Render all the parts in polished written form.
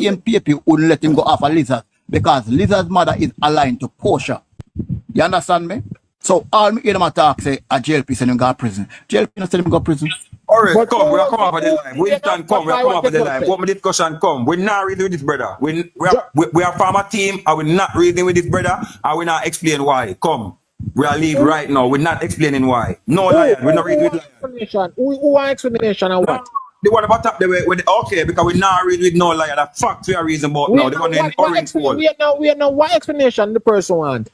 same people wouldn't let him go after Lizard because Lizard's mother is aligned to Portia. You understand me? So all me hear them attack say a JLP send him go to prison. JLP not send him go to prison. Alright, come, we are come over the line. Winston, come, we are come over the line. What my discussion come? We're not reading with this brother. We are farmer team, and we're not reading with this brother, and we're not explain why. Come. We are leave right now. We're not explaining why. No lion. We're not reading with lion. Who want explanation and what? The one about top okay, because we not read with no liar. The facts we are reading about now. The one in orange pool. We are now what explanation the person want?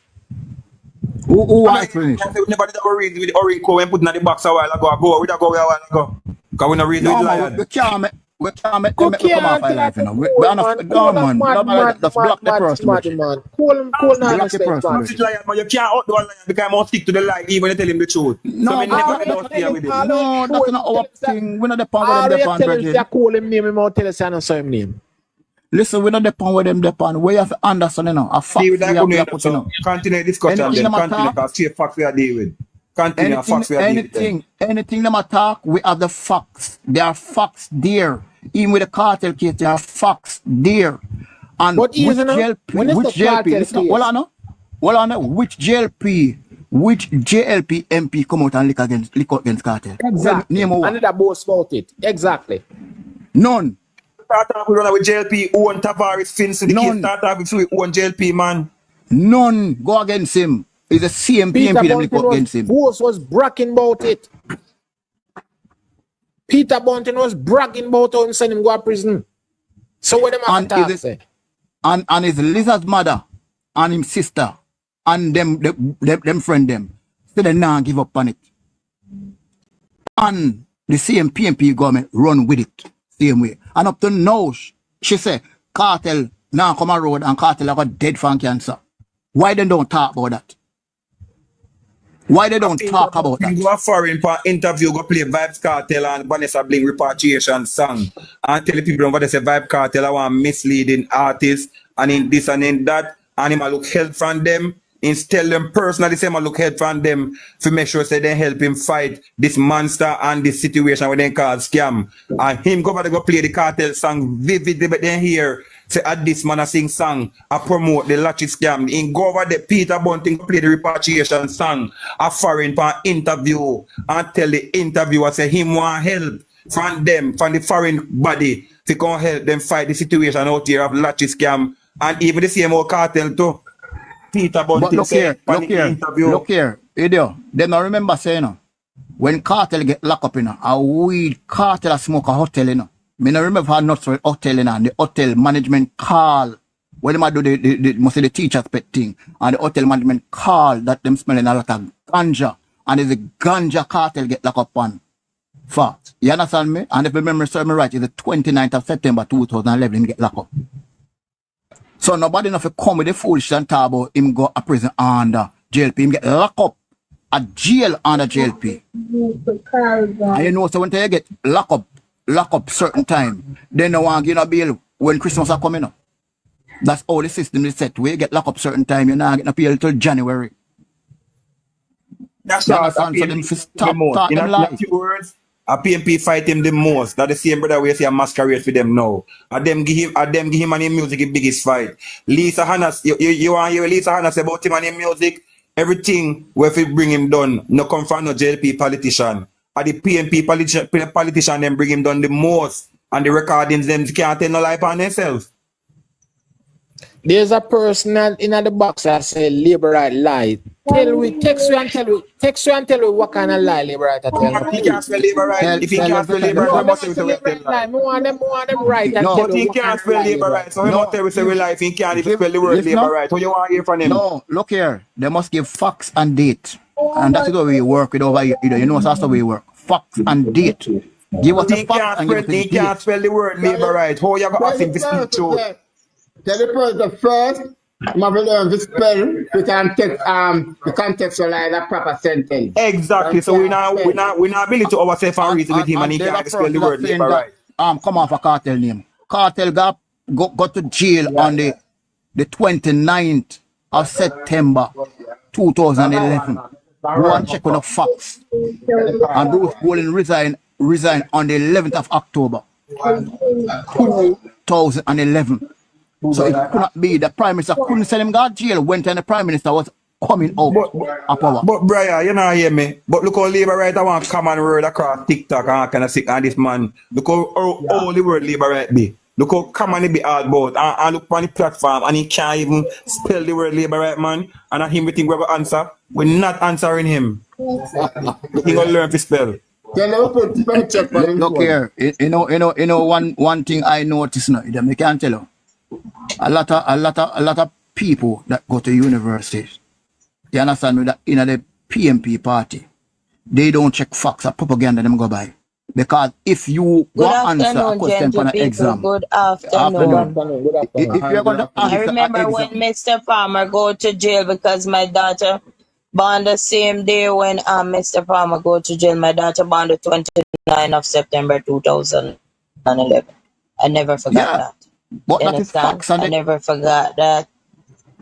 Who want explanation? Nobody that will read with the orange coat and put in the box a while ago. We don't go a while ago. Because we not read with lion. We can't make them come off our life, you know. We are not man. Nobody just block the person. Cool now. You can't out the lion because I must stick to the lie even when you tell him the truth. No, that's not our thing. We're not the power with them depend. If you call him name, I'll tell us I don't say him name. Listen, we're not depend with them depend. We have to understand, you know. A fact we have to put, you know. Continue discussion then. Continue because see facts we are dealing with. Continue facts we are dealing with. Anything them attack, we have the facts. There are facts there. Even with the cartel case, there are facts there. And but which JLP, which JLP MP come out and lick against cartel? Exactly. Name one. Another boast about it. Exactly. None. Start off with JLP, own Tavares, Finch, the case start off with own JLP, man. None go against him. It's the same MP that lick against him. Boast was bragging about it. Peter Bunting was bragging about how him send him go to prison. So what them have to say? And his Lizard's mother and his sister and them friend them. So they now give up on it. And the same PMP government run with it. Same way. And up to now, she say, Cartel now come on road and Cartel have got dead from cancer. Why they don't talk about that? Why they don't talk about that? You go foreign for interview, go play Vibes Cartel and Vanessa Bling repatriation song. And tell the people what they say Vibe Cartel are one misleading artist and in this and in that. And him a look help from them. Instead them personally say him a look help from them to make sure say they help him fight this monster and this situation when they call scam. And him go over to go play the Cartel song vividly, but then here say at this man a sing song, I promote the Latchy scam. In go over the Peter Bunting play the repatriation song, a foreign for interview and tell the interviewer say him want help from them, from the foreign body to come help them fight the situation out here of Latchy scam and even the same old Cartel too. Peter Bunting look here, idiot. They don't remember saying when Cartel get locked up a weed Cartel smoke a hotel I don't remember how not for hotel and the hotel management call when they do the must say the teacher's pet thing and the hotel management call that them smelling a lot of ganja and there's a ganja Cartel get locked up on. Fact. You understand me? And if I remember serve me right, it's the 29th of September 2011 him get locked up. So nobody enough to come with the foolishness and talk about him go to prison under JLP. Him get locked up at jail under JLP. And you know, so when they get locked up certain time, they no want to give a bail when Christmas are coming up. That's all the system is set. When you get locked up certain time, you're not getting a bail till January. That's not so them stop talking lies. A PMP fight him the most. That's the same brother we see a masquerade for them now. And them give him and his music the biggest fight. Lisa Hannas, you want to hear Lisa Hannas about him and his music? Everything where if bring him done, no come from no JLP politician. And the PMP politician them bring him done the most. And the recordings them can't tell no lie on themselves. There's a person in the box that say liberal lie. Text you and tell me what kind of lie liberal tell me. He can't spell liberal. If he can't spell liberal, he must say lie. I want them right. But he can't spell liberal, so he must tell us lie if he can't even spell the word liberal. What you want to hear from him? No, look here. They must give facts and date. And that's the way we work with over here. You know that's the way we work. Facts and date. Give us the facts and give us the date. He can't spell the word liberal. How you going to ask him to speak truth? Tell the person first, you have to learn to spell, you can take the contextualize a proper sentence. Exactly. So we not ability to ourselves and reason with him and he can't spell the word liberal. Come off a Cartel name. Cartel got to jail on the 29th of September 2011. Go and check on the facts. And those who resign on the 11th of October. 2011. So it could not be the prime minister couldn't send him go to jail when the prime minister was coming out of power. But Brian, you know hear me. But look how Labour right I want common word across TikTok and kind of sick on this man. Look how the word Labour right be. Look how common it be all about. And look on the platform and he can't even spell the word Labour right, man. And him we think we have an answer. We're not answering him. He gonna learn to spell. Look here, you know one thing I noticed now, I can tell you. A lot of people that go to universities, you understand me, that in the PMP party, they don't check facts or propaganda them go by. Because if you go answer a question for an exam, good afternoon. If you're going to answer I remember when Mr. Palmer go to jail because my daughter born the same day when Mr. Palmer go to jail. My daughter born the 29th of September 2011. I never forgot that. But You that is understand? facts, and I never forgot that.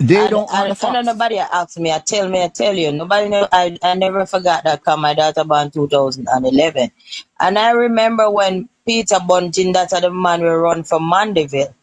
they don't want the I facts. nobody asked me. I tell you. Nobody know. I never forgot that because my daughter born 2011. And I remember when Peter Bunting, that's the man we run from Mandeville,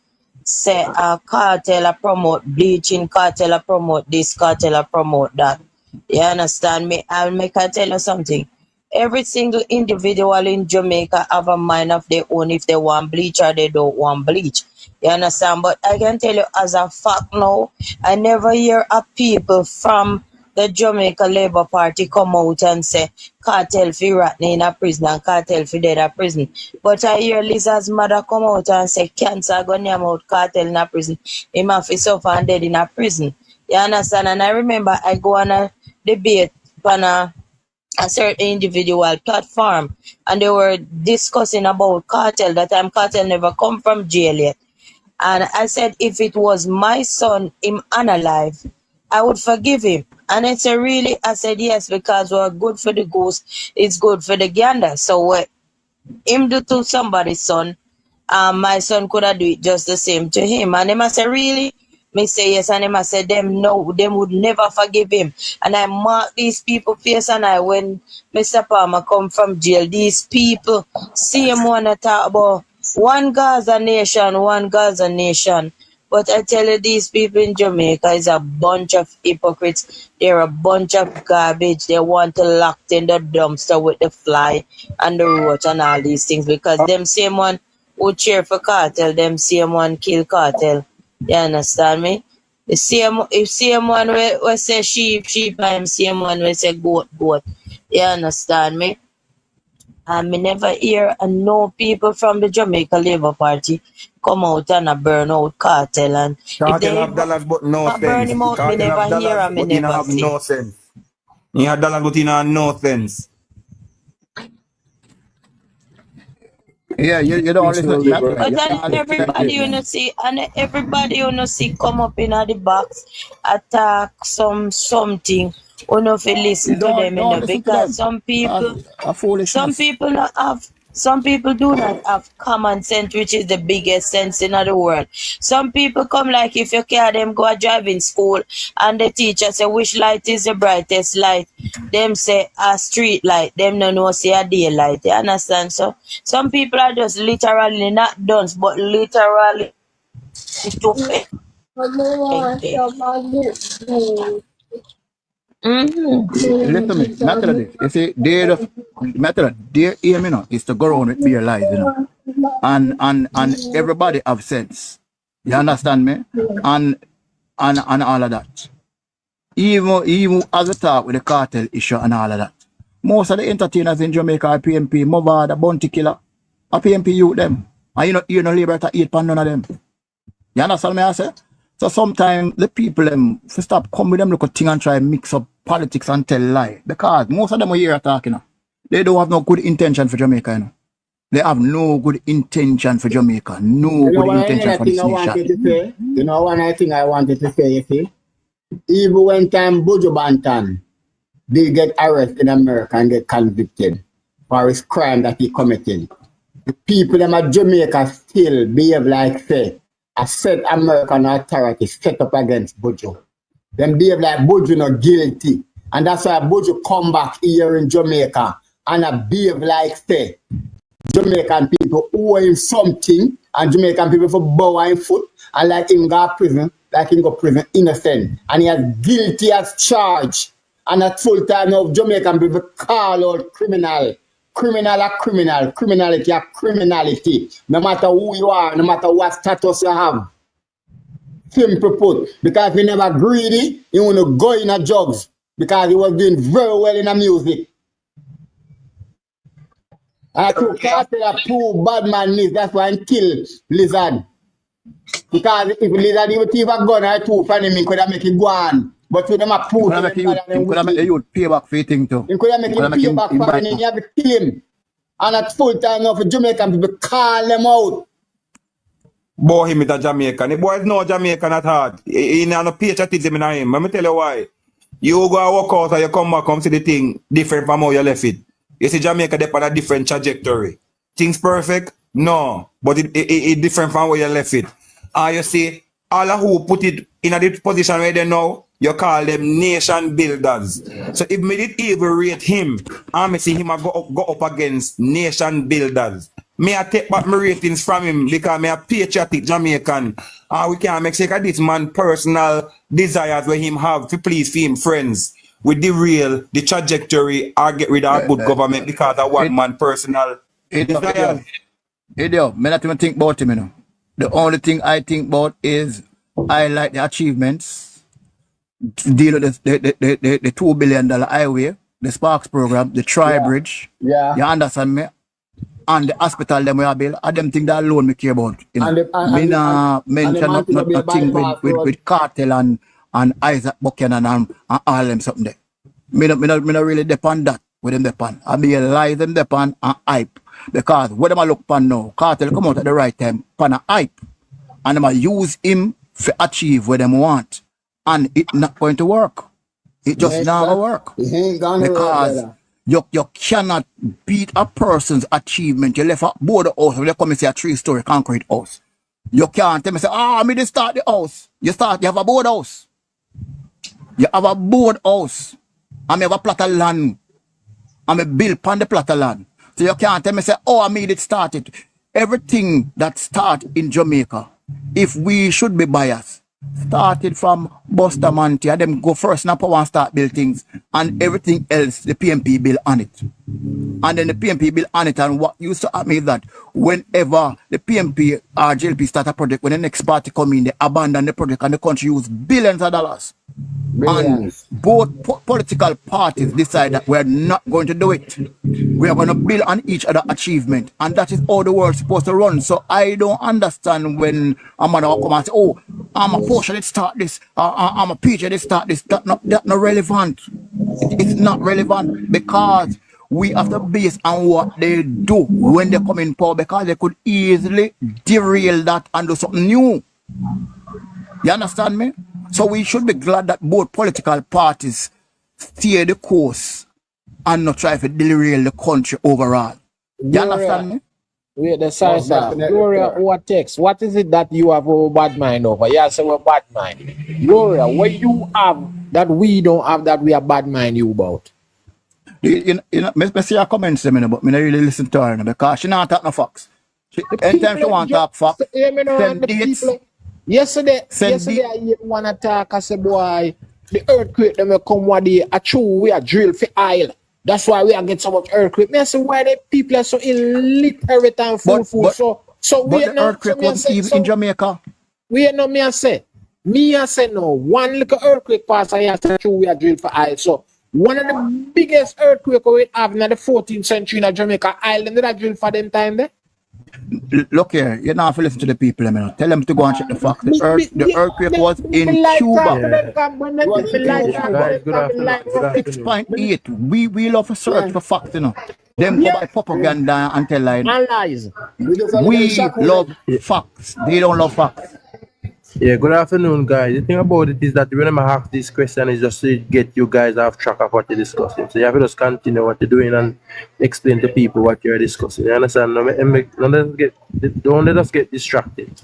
say Cartel a promote bleaching, Cartel a promote this, Cartel a promote that. You understand me? I'll make I tell you something. Every single individual in Jamaica have a mind of their own if they want bleach or they don't want bleach. You understand? But I can tell you as a fact now, I never hear of people from the Jamaica Labour Party come out and say Cartel fi rotten in a prison and Cartel fi dead a prison. But I hear Liza's mother come out and say cancer gonna name out Cartel in a prison. Him have to suffer and dead in a prison. You understand? And I remember I go on a debate on a certain individual platform and they were discussing about Cartel. That time Cartel never come from jail yet. And I said, if it was my son, him unalive, I would forgive him. And it's a really, I said, yes, because we're good for the goose, it's good for the gander. So what him do to somebody's son, my son could have do it just the same to him. And him I say, really? Me say yes, and him I say, them no, them would never forgive him. And I mark these people face and I, when Mr. Palmer come from jail, these people, see him wanna talk about one Gaza nation, one Gaza nation. But I tell you, these people in Jamaica is a bunch of hypocrites. They're a bunch of garbage. They want to lock in the dumpster with the fly and the roach and all these things because them same one who cheer for Cartel, them same one kill Cartel. You understand me? The same one we say sheep, and same one we say goat. You understand me? And me never hear and no people from the Jamaica Labour Party come out and burn out Cartel. And Cartel if they have dollars but no sense. burn him out, Cartel me never have hear dollars and me but he never have see. no sense. He have dollars but he have no sense. Yeah, you don't listen to that. But You then can't listen to everybody you see come up in the box, attack something. You know, if you listen to them, you know, because some people some people do not have common sense, which is the biggest sense in the world. Some people come like if you care them go a driving school and the teacher say which light is the brightest light. Them say a street light, them no know say a daylight. You understand? So some people are just literally not dunce, but literally stupid. Listen to me, matter of this. You see, their aim, you know, is to go around with bare lies, you know. And everybody have sense. You understand me? And all of that. Even as we talk with the cartel issue and all of that. Most of the entertainers in Jamaica are PMP, Mova, the bounty killer, are PMP youth them. And you know Labour to eat pan none of them. You understand me I say? So sometimes the people stop come with them look at thing and try and mix up politics and tell lie. Because most of them are here talking. You know. They don't have no good intention for Jamaica, you know. They have no good intention for Jamaica. No good intention for this nation. You know one thing I wanted to say, you see? Even when time Buju Banton did get arrested in America and get convicted for his crime that he committed, the people in Jamaica still behave like say a set American authority set up against Buju. Them behave like Buju not guilty. And that's why Buju come back here in Jamaica and behave like say Jamaican people owe him something, and Jamaican people for bow him foot, and like him go prison, like him go prison innocent, and he is guilty as charged. And at full time of Jamaican people call out criminal. Criminal are criminal. Criminality are criminality. No matter who you are, no matter what status you have. Simple put. Because we never greedy, he want to go in a drugs. Because he was doing very well in the music. I took Cartel a two bad man miss. That's why he kill Lizard. Because if Lizard even thief a gun or two from him, he could have make it go on. But with them a proof, He could have make you pay back for your thing too. he could have make him pay back for him, and you have to kill him. And at full time now for Jamaican people call them out. Boy, him is a Jamaican. The boy is no Jamaican at heart. He no patriotism in him. Let me tell you why. You go walk out and you come back and see the thing different from how you left it. You see Jamaica they on a different trajectory. Things perfect? No. But it different from where you left it. And you see, all of who put it in a position where they know, you call them nation builders. So if me did even rate him, and me see him go up against nation builders, me I take back my ratings from him because me a patriotic Jamaican. And we can't make sure this man personal desires where him have to please for him friends with the trajectory or get rid of good government because of one man personal desires. Idio, me not even think about him, you know. The only thing I think about is I like the achievements. Deal with the $2 billion highway, the Sparks program, the Tri-Bridge. Yeah. You understand me? And the hospital them we are built. I them think that alone me care about. You know? Me nah mention nothing with Cartel and Isaac Buchanan and all them something there. Me not really depend that with them depend. I be lie them depend and hype. Because what them I look pan now, Cartel come out at the right time, pan a hype. And them I use him to achieve what them want. And it's not going to work. It just not going to work. Because you cannot beat a person's achievement. You left a board house, you come and see a 3-story concrete house. You can't tell me, say, me just start the house. You have a board house. You have a board house. And you have a plot of land. And you build on the plot of land. So you can't tell me, say, I made it started. Everything that start in Jamaica, if we should be biased, started from Bustamante, and them go first in power and start build things, and everything else the PMP build on it. And then the PMP build on it, and what used to happen is that whenever the PMP or JLP start a project, when the next party come in, they abandon the project and the country use billions of dollars. And both political parties decide that we're not going to do it. We are going to build on each other achievement. And that is how the world's supposed to run. So I don't understand when a man will come and say, I'm a Porsche, let's start this. I'm a PJ, let's start this. That's not relevant. It's not relevant because we have to base on what they do when they come in power, because they could easily derail that and do something new. You understand me? So we should be glad that both political parties steer the course and not try to derail the country overall. You understand me? Wait, the size Gloria, what text? What is it that you have a bad mind over? Yeah, say we're bad mind. Gloria, what you have that we don't have that we are bad mind you about? You know, I see her comments, but I don't really listen to her because she not talk no facts. Anytime she want to talk facts, send dates. Yesterday I hear one attack. I said, boy, the earthquake them will come one day. A true we are drilled for oil. That's why we are getting so much earthquake. I say, why the people are so illiterate and full food. So but the earthquake was even in Jamaica. We know me I say no. One little earthquake pass I say true we are drilled for oil. So one of the biggest earthquake we have in the 14th century in Jamaica island that drilled for them time there. Look here, you don't have to listen to the people. Tell them to go and check the facts. The earthquake was in Cuba. 6.8. We love to search for facts, you know. Them go by propaganda and tell lies. We love facts. They don't love facts. Yeah, good afternoon, guys. The thing about it is that when I ask this question is just to get you guys off track of what you're discussing. So you have to just continue what you're doing and explain to people what you're discussing. You understand? Don't let us get distracted.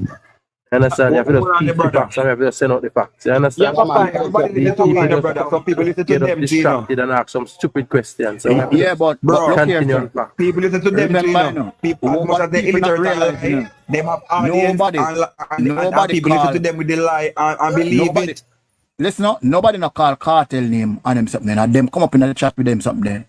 You understand? You have to Hold just on, keep the brother. facts and you have to send out the facts. You understand? Yeah, man. Everybody These listen to people one, just brother. Some people listen to get up them, Gino. distracted and ask some stupid questions. So we have to Yeah, just but Bro, look here, continue sir. on facts. People listen to them, Remember, you Gino. know, People, as much what as they people not illiterate and realize, you lie, know, them have audience and nobody people listen to call, them with the lie and believe nobody, it. listen, no, nobody not call Cartel name and them something, and them come up in the chat with them something there.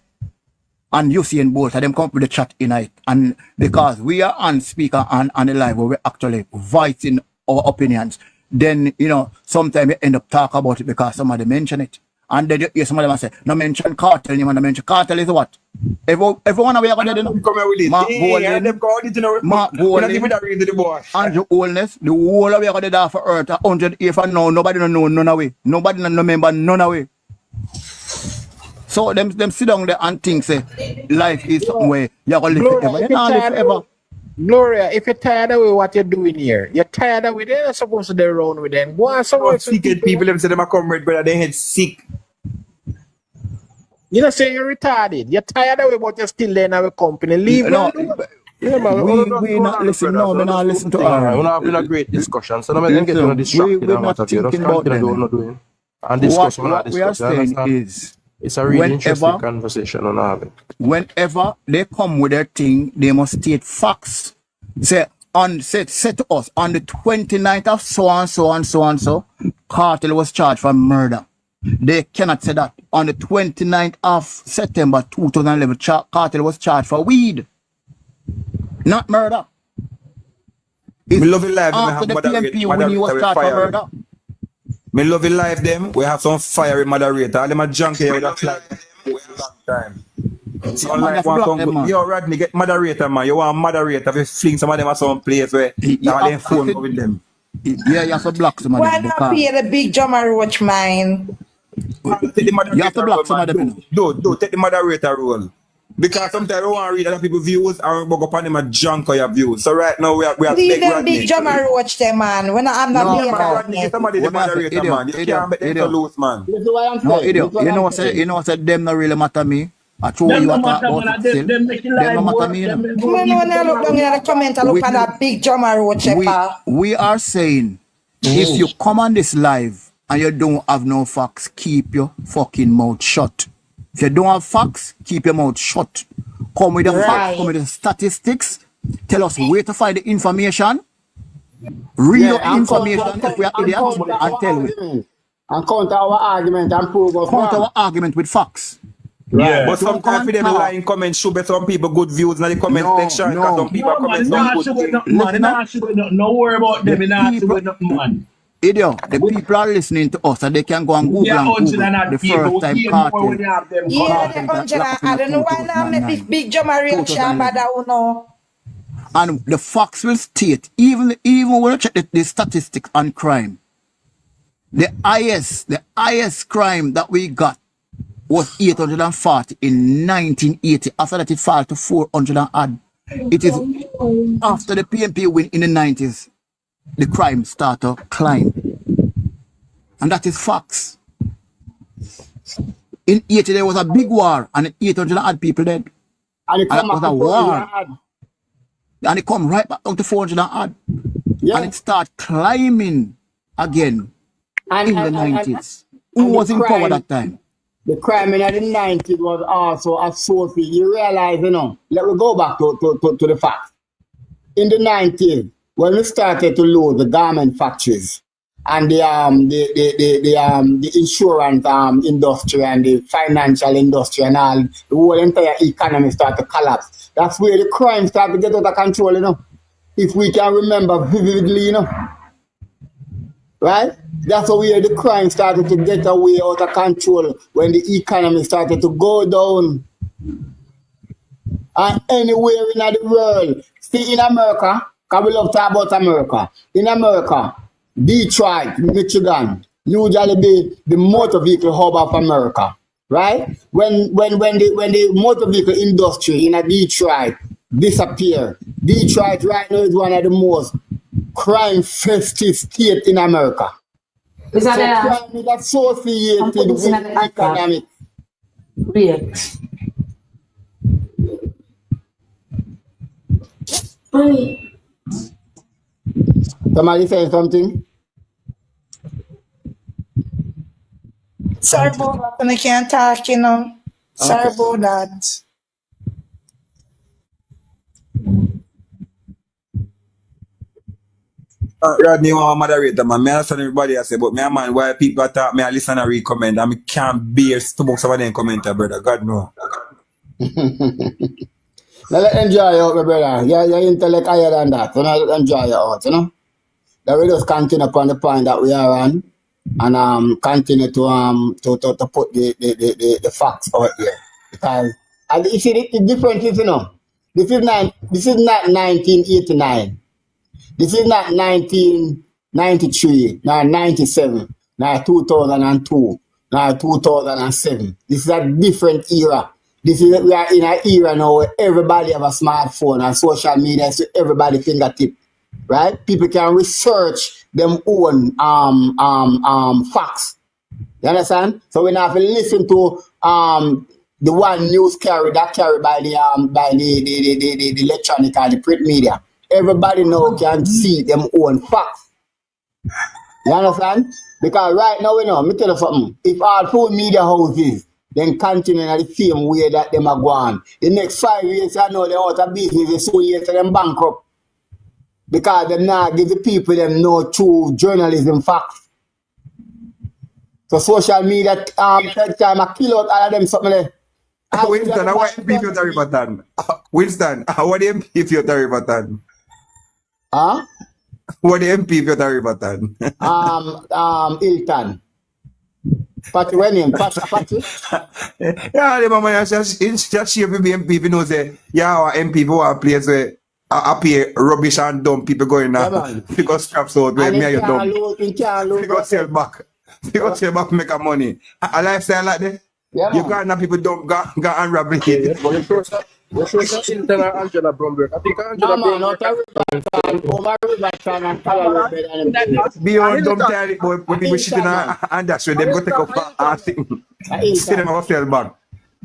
And you see in both, and them come up with the chat in it. And because we are on speaker and on the live where we're actually voicing our opinions, then, you know, sometimes we end up talking about it because somebody mention it. And then you hear somebody say, no mention Cartel name, and no mention Cartel is what? Everyone aware of that, you know? Come here with it. Mark And them Golden, go out, you know, Mark we not even Golden, read to the boy. Andrew Oldness, the whole of we got there for earth, 100 years from now, nobody don't know none away. Nobody don't remember none away. So them sit down there and think say life is something where you're gonna live Gloria, forever. if You're you're not live tired forever. of, Gloria, if you're tired of what you're doing here, you're tired of it, you're not supposed to be around with them. Go on somewhere. Those wicked people, them say them a comrade, brother, they head sick. You know, say you're retarded. You're tired of it, but you're still there in our company. Leave No, them alone. Yeah, man. we not listen. No, we not listen to Alright, her. we're having a great discussion. So now we're getting Listen, distracted we and what not have you. Just thinking about continue doing them. what we're doing. And discuss what we're not What we are discussing. You saying understand? is, It's a really interesting conversation on have it. whenever they come with their thing, they must state facts. Say to us on the 29th of so and so and so and so, Cartel was charged for murder. They cannot say that. On the 29th of September 2011, Cartel was charged for weed, not murder. Me love it live, them After have the PMP when he was moderator charged for fire. murder. Me love it live, them. We have some fiery moderator. All them a junkie with that flag. Long time. So Yeah, man, like that's want block some them, good. man. Yo, Rodney, get moderator, man. You want moderator? If you fling some of them at some place where all them phone go with them. Yeah, you have to block some of Why them not because pay the big Jama Roach mine? Take the moderator you have to block role, some of man. them. Do take the moderator role. Because sometimes I want to read other people's views and we go upon them a junk of your views. So right now we are Leave big them Rodney. big Jama Roach them, man. When I'm not No, paying Man, no. Rodney, get somebody the What me I say, moderator, idiot, man. You can't make them so loose, man. This is what I'm No, saying. idiot. This is You know what what I'm say? saying. You know what say? Them not really matter me. I told Them you no what matter, about man. it still. Them make Them live no matter work. me, you know. when I look down in the comment, I look at that big Jama Roach, pa. We are saying if you come on this live and you don't have no facts, keep your fucking mouth shut. If you don't have facts, keep your mouth shut. Come with the facts, come with the statistics. Tell us where to find the information. Read out the information if we are idiots and tell me. And counter our argument and prove us Counter wrong. our argument with facts. Yeah. But Don't come sometimes and for them talk. lying comments show better some people good views in the comment No, section because no. some people No, comment man. some Nah, good sugar things. nothing, man. Listen Nah, up. sugar nothing. No worry about them. The Nah, people, sugar nothing, man. idiot, the people are listening to us and they can go and We Google are and 100 Google and the odd people. first We time gain more Cartel. when you have them Yeah, come. the Cartel got 100, locked up in I don't know why now make this 2009. big Jama Roach and 2011. bad, no. And the facts will state, even when you check the statistics on crime, the highest crime that we got was 840 in 1980. After that, it fell to 400 and odd. It is after the PMP win in the 90s, the crime started to climb. And that is facts. In 80, there was a big war, and 800 and odd people dead. And it And come that was back a to war. 400. And it come right back down to 400 and odd. Yeah. And it start climbing again And, in the and, 90s. Who and the was in power crime- that time? The crime in the 90s was also associated. You realize, you know, let me go back to the facts. In the 90s, when we started to load the garment factories and the insurance industry and the financial industry and all, the whole entire economy started to collapse. That's where the crime started to get out of control, you know. If we can remember vividly, you know. Right? That's where the crime started to get away out of control when the economy started to go down. And anywhere in the world, see in America, because we love to talk about America. In America, Detroit, Michigan, usually be the motor vehicle hub of America. Right? When the motor vehicle industry in a Detroit disappear, Detroit right now is one of the most crime-festive state in America. Is So that crime is associated with economic. React. Somebody saying something? Sorry about that, and I can't talk, you know. Sorry Okay. about that. Rodney, you want moderator, man. Me understand everybody I say, but me a man, why people talk, me I listen and read comment, and me can't bear to book some of them comment, brother. God no. Now let enjoy you out, my brother. Your intellect higher than that. So now let enjoy you out, you know. Let we just continue upon the point that we are on and continue to put the facts out there. Because and you see the difference is, you know, this is not 1989. This is not 1993, nor 97, nor 2002, nor 2007. This is a different era. We are in an era now where everybody have a smartphone and social media is to everybody fingertip, right? People can research them own facts. You understand? So we now have to listen to the one news carry by the electronic and the print media. Everybody now can see them own facts. You understand? Because right now, you know, me tell you something. If all food media houses then continue in the same way that them are going, the next 5 years, I know they're out of business, the 2 years them bankrupt. Because them not give the people them no true journalism facts. So social media take time I kill out all of them something like Winston, how MP if you're Riverton? Winston, what the MP if you're Riverton? Huh? What the MP if you're Riverton? Hylton. Patty, when him? Patty? Yeah, the mama just shape with MP if you know say, yeah, our MP for a place where appear rubbish and dumb people going now. Because scraps out where And me and he you dumb. can't lose. Because sell back. Because sell back make a money. A lifestyle like that. Yeah, You man. can't have people dumb go and rob it. Yeah, but you sure Hylton or Angela Bromberg. I think Angela No, man, Bromberg. not a Riverton, over Riverton and follow better than them. Beyond dumb tired boy when people shitting and that's where them go take up and thing. See them go sell back.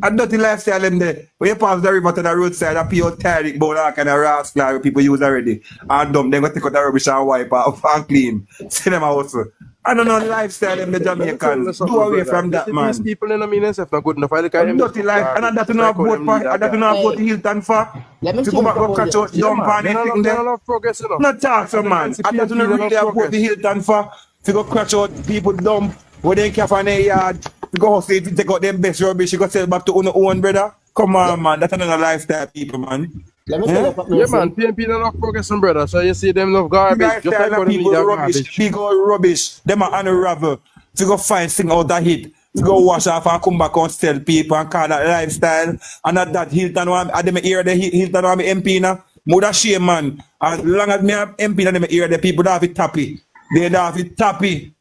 A dirty lifestyle them there. When you pass the river to the roadside, a pure tired about all kind of rascal where people use already. And dumb, then go take out the rubbish and wipe off and clean. See them also. I don't know the lifestyle them the Jamaicans. Do away from that, man. These people in the mean themselves not good enough. I look at them. Dirty life, and that not vote for, and that not vote Hylton for. Let me To see go back what go catch out Yeah, dump man. and They're anything not there. enough progress, you know. Not talk so man. And that not really have vote the Hylton for. To go catch out people dump where they can find their yard. To go hustle if you take out them best rubbish, you go sell back to own brother. Come on, man. That's another lifestyle, people, man. Let me tell you something. Yeah, man. PNP not enough progress, brother. So you see them enough garbage. Just like Lifestyle how of them people need rubbish. garbage. People rubbish. Them are unravel. To go find sing out a hit. To go wash off and come back and tell people and call that lifestyle. And that Hylton one, I them hear the Hylton one MP now. More than shame, man. As long as me have MP and them hear the people that have it tappy. They don't have it tappy.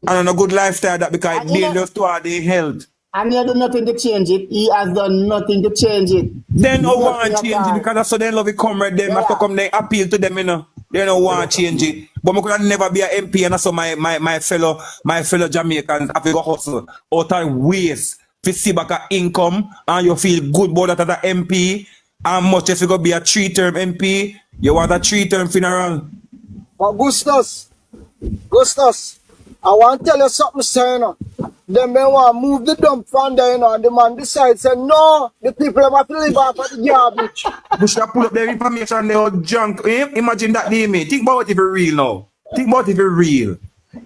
And a good lifestyle that because it's dangerous to our their health. And he do nothing to change it. He has done nothing to change it. They don't want to Nothing change at it all. because that's so they love it comrade. They have to come they appeal to them, you know. They don't want to change it. But I could never be an MP and also my fellow Jamaicans have to go hustle out of waste to see back a income and you feel good about that as an MP. How much if you go be a 3-term MP, you want a 3-term funeral. But Gustus, I want to tell you something, sir, you know. Them men want to move the dump from there, you know, and the man decides, say, no, the people have to live off of the garbage. We should have pull up their information, they all junk. Imagine that name. Think about it if it's real now. Think about it if it's real.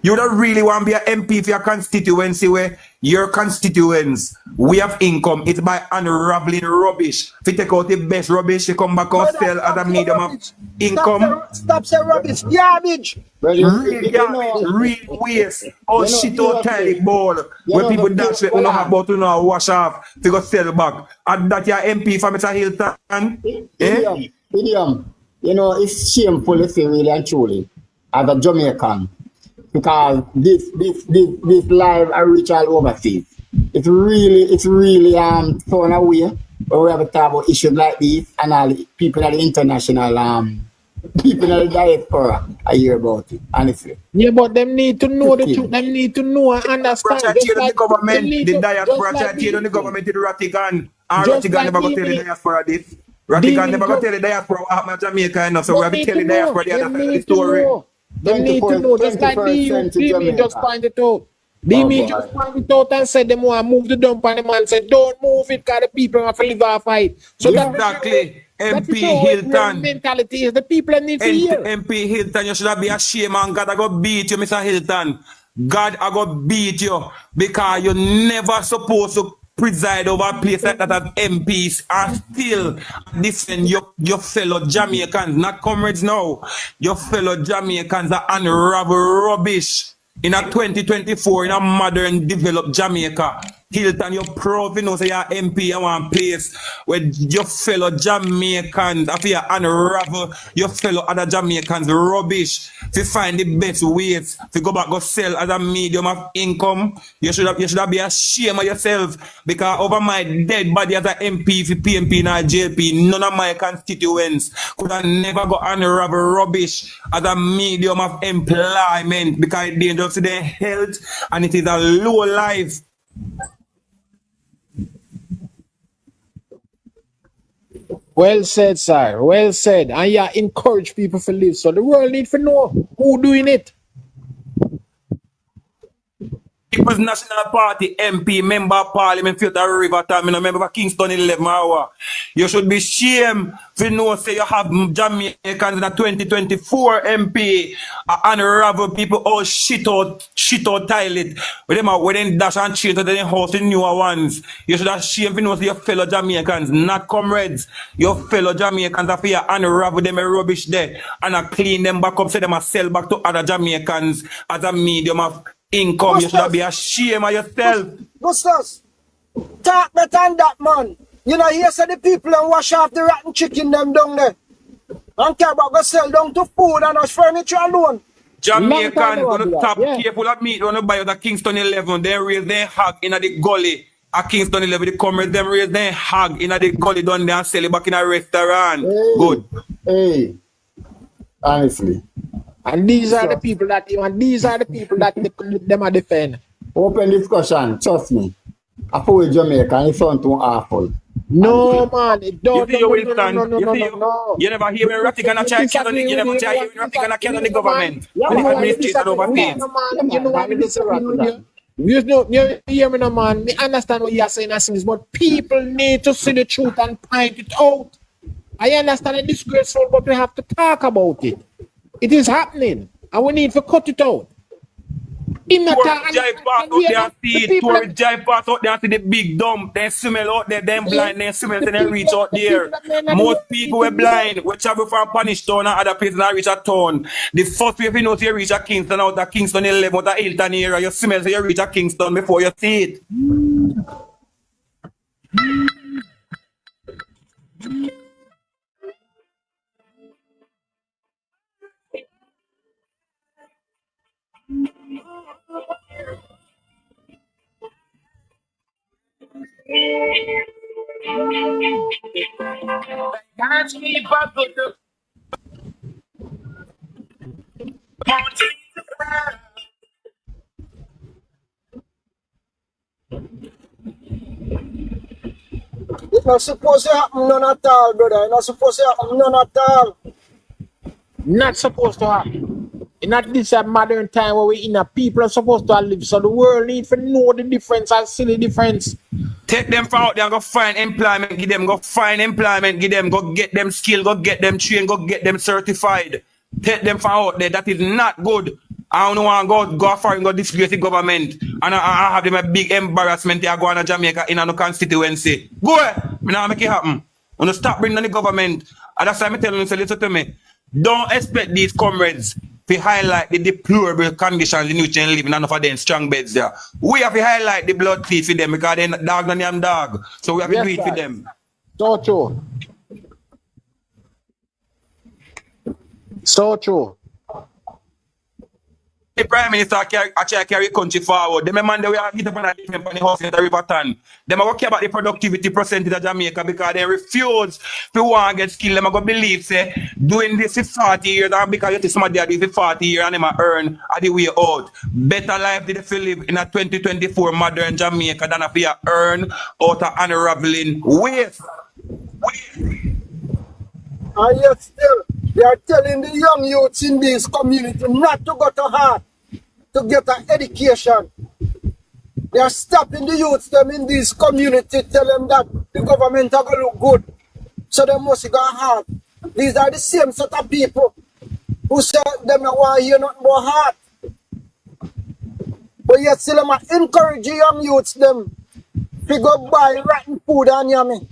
You don't really want to be an MP for your constituency where your constituents, we have income. It's by unraveling rubbish. If you take out the best rubbish, you come back and sell as a medium of income. Stop saying rubbish, garbage. Real waste. Oh shit out tiny ball. Where people dance with don't have about to know wash off to go sell back. And that your MP for Mr. Hylton. Idiom. You know, it's shameful to say really and truly as a Jamaican. Because this live I reach all overseas. It's really thrown away when we have a talk about issues like these and all the people at the international people in the diaspora I hear about it, honestly. Yeah, but them need to know the truth. Them need to know and understand. The government, the diaspora on the government is Rattigan. And Rattigan never go tell the diaspora this. Rattigan never go tell the diaspora what happened to Jamaica enough. So we have to tell the diaspora the other side of the story. They need to know, just like 20% to D-Me just Jamaica. find it out. Oh, D-Me boy. just find it out and said them want to move the dump, and the man said, don't move it, because the people have to live off it. So Exactly. that's MP what real Hylton. mentality is. The people need to hear. MP Hylton, you should be ashamed, and God I go beat you, Mr. Hylton. God I go beat you because you're never supposed to preside over a place like that as MPs and still defend your fellow Jamaicans, not comrades now. Your fellow Jamaicans are unravel rubbish in a 2024 in a modern developed Jamaica. Hylton, you're proud, you know, say you're MP in one place where your fellow Jamaicans, after you unravel your fellow other Jamaicans rubbish, to find the best ways to go back, go sell as a medium of income. You should have be ashamed of yourself, because over my dead body as an MP, for PMP and JLP, none of my constituents could have never go unravel rubbish as a medium of employment, because it's dangerous to their health and it is a low life. Well said, sir. Well said. And yeah, encourage people to live. So the world need to know who doing it. People's National Party MP, member of Parliament, Filter Riverton, member of Kingston 11 hour. You should be ashamed to know, say you have Jamaicans in a 2024 MP unravel people all shit out toilet. When them dash and change to the house in newer ones. You should ashamed to know, say your fellow Jamaicans, not comrades. Your fellow Jamaicans are for you unravel them rubbish there and clean them back up, so them a sell back to other Jamaicans as a medium of income. You should be ashamed of yourself. Gustos, talk better than that, man. You know, here say the people and wash off the rotten chicken them down there. And care about go sell down to food and us furniture alone. Jamaicans gonna stop careful of meat when you buy out of Kingston 11. They raise their hog in the gully. At Kingston 11, the comrades them raise their hog in the gully down there and sell it back in a restaurant. Hey, Good. Hey, honestly. And these are the people that them are defend. Open discussion, trust me. I put Jamaica and it sounds too awful. No, man, it don't. You never hear me ratical and try to you never try hear me ratical and kill the government. And the administration overpaid. You know why we disagree with you? You hear me, no, man. Me understand what you're saying, but people need to see the truth and point it out. I understand it's disgraceful, but we have to talk about it. It is happening, and we need to cut it out. Tourist drive past out there and see it. Tourist drive past out there and see the big dump. They smell out there, them blind, they smell till they reach out there. Most people were blind. We travel from Punish Town and other places and reach a town. The first way you know you reach a Kingston out of Kingston 11 out of Hylton area, you smell so you reach a Kingston before you see it. It's not supposed to happen none at all, brother. It's not supposed to happen none at all. Not supposed to happen. In at this modern time where we in a people are supposed to live, so the world need to know the difference and see the difference. Take them from out there and go find employment, give them, go find employment, give them, go get them skill, go get them trained, go get them certified. Take them from out there. That is not good. I don't want to go far and go disgrace the government. And I have them a big embarrassment here going to Jamaica in a constituency. Go ahead. I don't make it happen. I'm going to stop bringing the government. And that's why I'm telling you, so listen to me. Don't expect these comrades to highlight the deplorable conditions in which they live in, enough of them strong beds there. We have to highlight the blood cleat for them because they're dog and them dog. So we have to do it for them. So true. So true. The Prime Minister actually carry the country forward. Them man they will get up on a different on the house in the Riverton. Them are care about the productivity percentage of Jamaica because they refuse to want to get skill. Them are going to believe say doing this for 40 years and because you see somebody that do it for 40 years and them are earn at the way out. Better life did they live in a 2024 modern Jamaica than if you earn out of unraveling waste. And yet still, They are telling the young youths in this community not to go to heart to get an education. They are stopping the youths them in this community, tell them that the government are going to look good. So they must go hard. These are the same sort of people who say them not want to hear nothing more heart. But yet still them encourage the young youths them to go buy rotten food and yummy.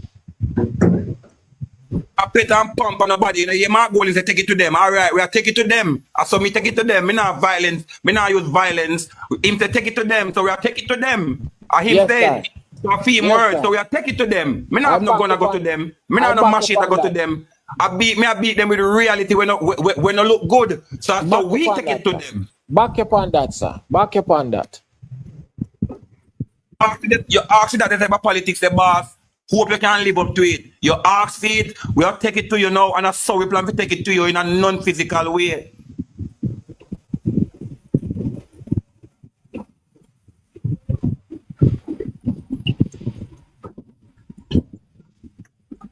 A pet and pump on nobody. You know, yeah, my goal is to take it to them. All right, we are take it to them. So me take it to them. Me not violence. Me not use violence. Him to take it to them. So we are take it to them. Him Yes, said. sir. So a few Yes, words. sir. So we are take it to them. Me I not have no back gonna up go on- to them. Me I not have no back machine up to go on to that. them. I beat them with the reality when no look good. So Back we up on take that, it to sir. them. Back up on that, sir. Back up on that. You ask that type of politics, the boss. Hope you can live up to it. You ask for it, we'll take it to you now, and that's how we plan to take it to you in a non-physical way.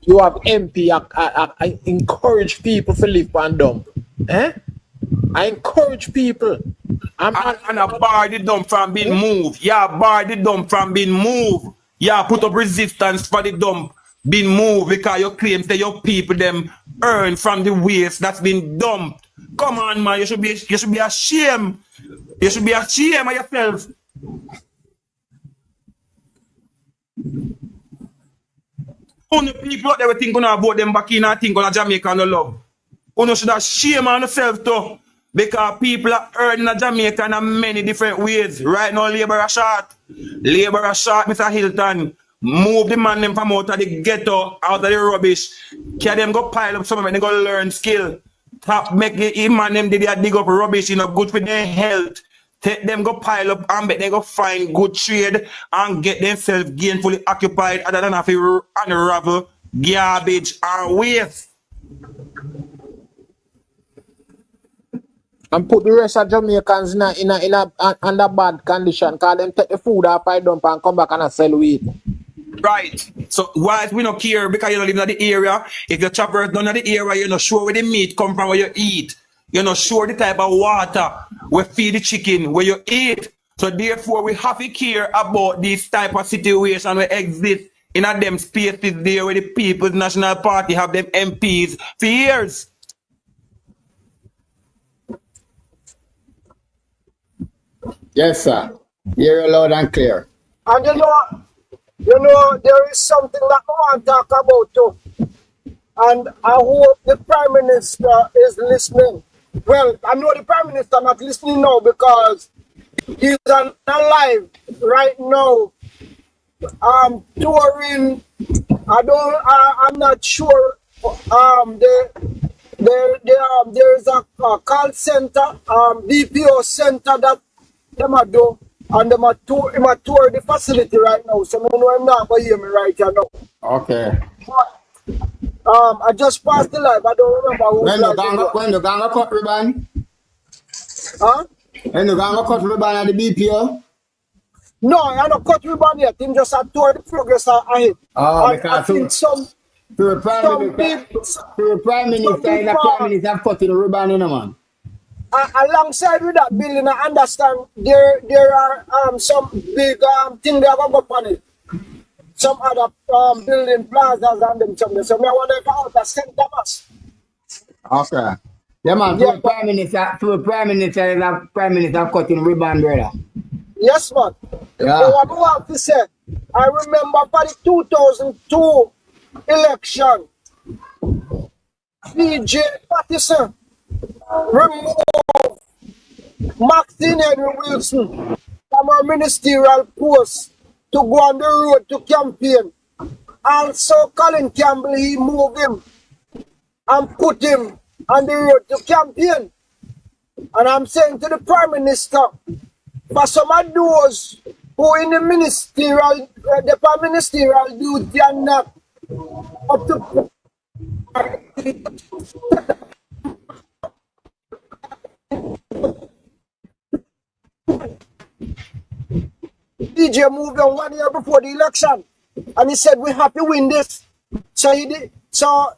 You have MP. I encourage people to live on dump. Eh? I encourage people. And I bar the dump from being moved. Yeah, bar the dump from being moved. Yeah, put up resistance for the dump being moved because you claim that your people them earn from the waste that's been dumped. Come on, man, you should be ashamed. You should be ashamed of yourself. Only people out there think gonna vote them back in and think gonna Jamaica no love. Only should have shame on yourself too. Because people are earning in Jamaica in many different ways. Right now, labor are short. Labor are short, Mr. Hylton. Move the man them from out of the ghetto, out of the rubbish. Can them go pile up somewhere, they go learn skill. Top make the man them dig up rubbish, good for their health. Take them go pile up and they go find good trade and get themselves gainfully occupied other than have to unravel garbage and waste. And put the rest of Jamaicans in a under bad condition. Cause them take the food off I dump and come back and sell weed. Right. So why we not care because you don't live in the area. If your chopper is done in the area, you're not sure where the meat come from where you eat. You're not sure the type of water we feed the chicken where you eat. So therefore we have to care about this type of situation where exist in a them spaces there where the People's National Party have them MPs for years. Yes, sir. Hear you loud and clear. And you know, there is something that I want to talk about too. And I hope the Prime Minister is listening. Well, I know the Prime Minister not listening now because he's alive right now. Touring. I'm not sure. There's a call center, BPO center that them a do, and them a tour the facility right now. So I know I'm not going to hear me right here now. Okay. I just passed the live. I don't remember who. When the gang cut ribbon? Huh? When the gang cut ribbon at the BPO? No, I don't cut ribbon yet. Him just a tour the progress ahead. Oh, And I think some the Prime Minister and the Prime Minister have cut the ribbon in, man. Alongside with that building, I understand there are some big thing they are going to go on it. Some other building plazas and them something. So I wonder if I ought to St. Thomas. Okay. Yeah, man. Yeah, The Prime Minister and the Prime Minister have cut the ribbon, brother. Yes, man. Yeah. So what I have to say, I remember for the 2002 election, PJ Patterson removed Maxine Henry Wilson from her ministerial post to go on the road to campaign. Also, Colin Campbell, he moved him and put him on the road to campaign. And I'm saying to the Prime Minister, for some of those who in the ministerial duty and not up to DJ moved on 1 year before the election and he said we have to win this. So he did. So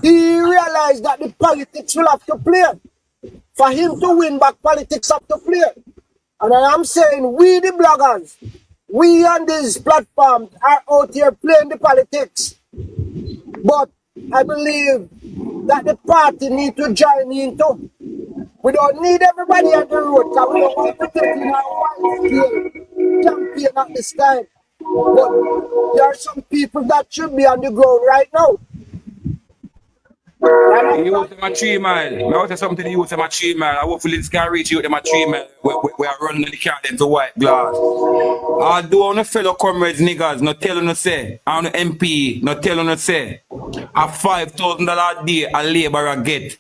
He realized that the politics will have to play. For him to win back, politics have to play. And I am saying, we the bloggers, we on these platforms are out here playing the politics. But I believe that the party need to join in too. We don't need everybody on the road because we don't want to take in our wide-scale campaign at this time. But there are some people that should be on the ground right now. You use them at 3 mile. I want to say something to use them at 3 mile. I hopefully this can reach you them at 3 mile. We are running the car them to white glass. Although on the fellow comrades niggas not telling us say, on the MP not telling us say, a $5,000 a day a laborer get.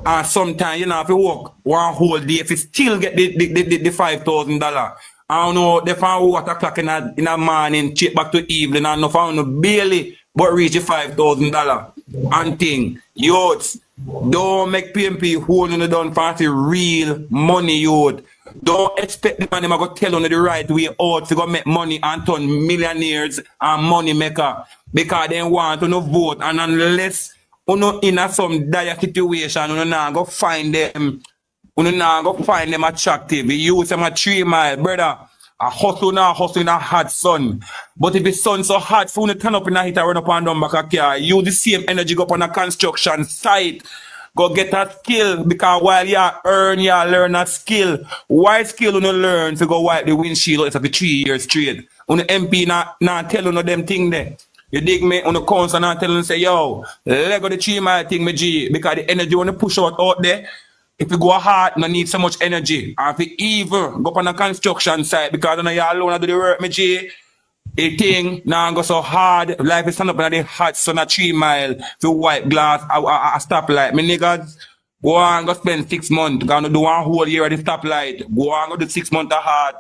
And sometimes you know if you work one whole day if you still get the $5,000. I don't know they find what o'clock in the morning, check back to evening and no found no barely but reach the $5,000 and thing. Youths, don't make PMP holding the down for the real money, youth. Don't expect the man to go tell on the right way out to go make money and turn millionaires and money maker because they want to no vote and unless you know in a some dire situation you not go find them. You not go find them attractive. You use them at 3 mile, brother. A hustle in a hot sun. But if the sun so hot, for you to turn up in a heat and run up and down back a car, use the same energy go up on a construction site. Go get a skill because while you earn, you learn a skill. Why skill you learn to go wipe the windshield it's like 3 years straight? On the MP not tell you no them thing there. You dig me on the council and tell them say, yo, let go the 3 mile thing, me G, because the energy want to push out there. If you go hard, no need so much energy. And if you even go up on a construction site because you know you alone do the work, me G, the thing now go so hard. Life is stand up in the hot sun at 3 mile to white glass, a stoplight. Me niggas, go and go spend 6 months, gonna do one whole year at the stoplight. Go and go do 6 months of hard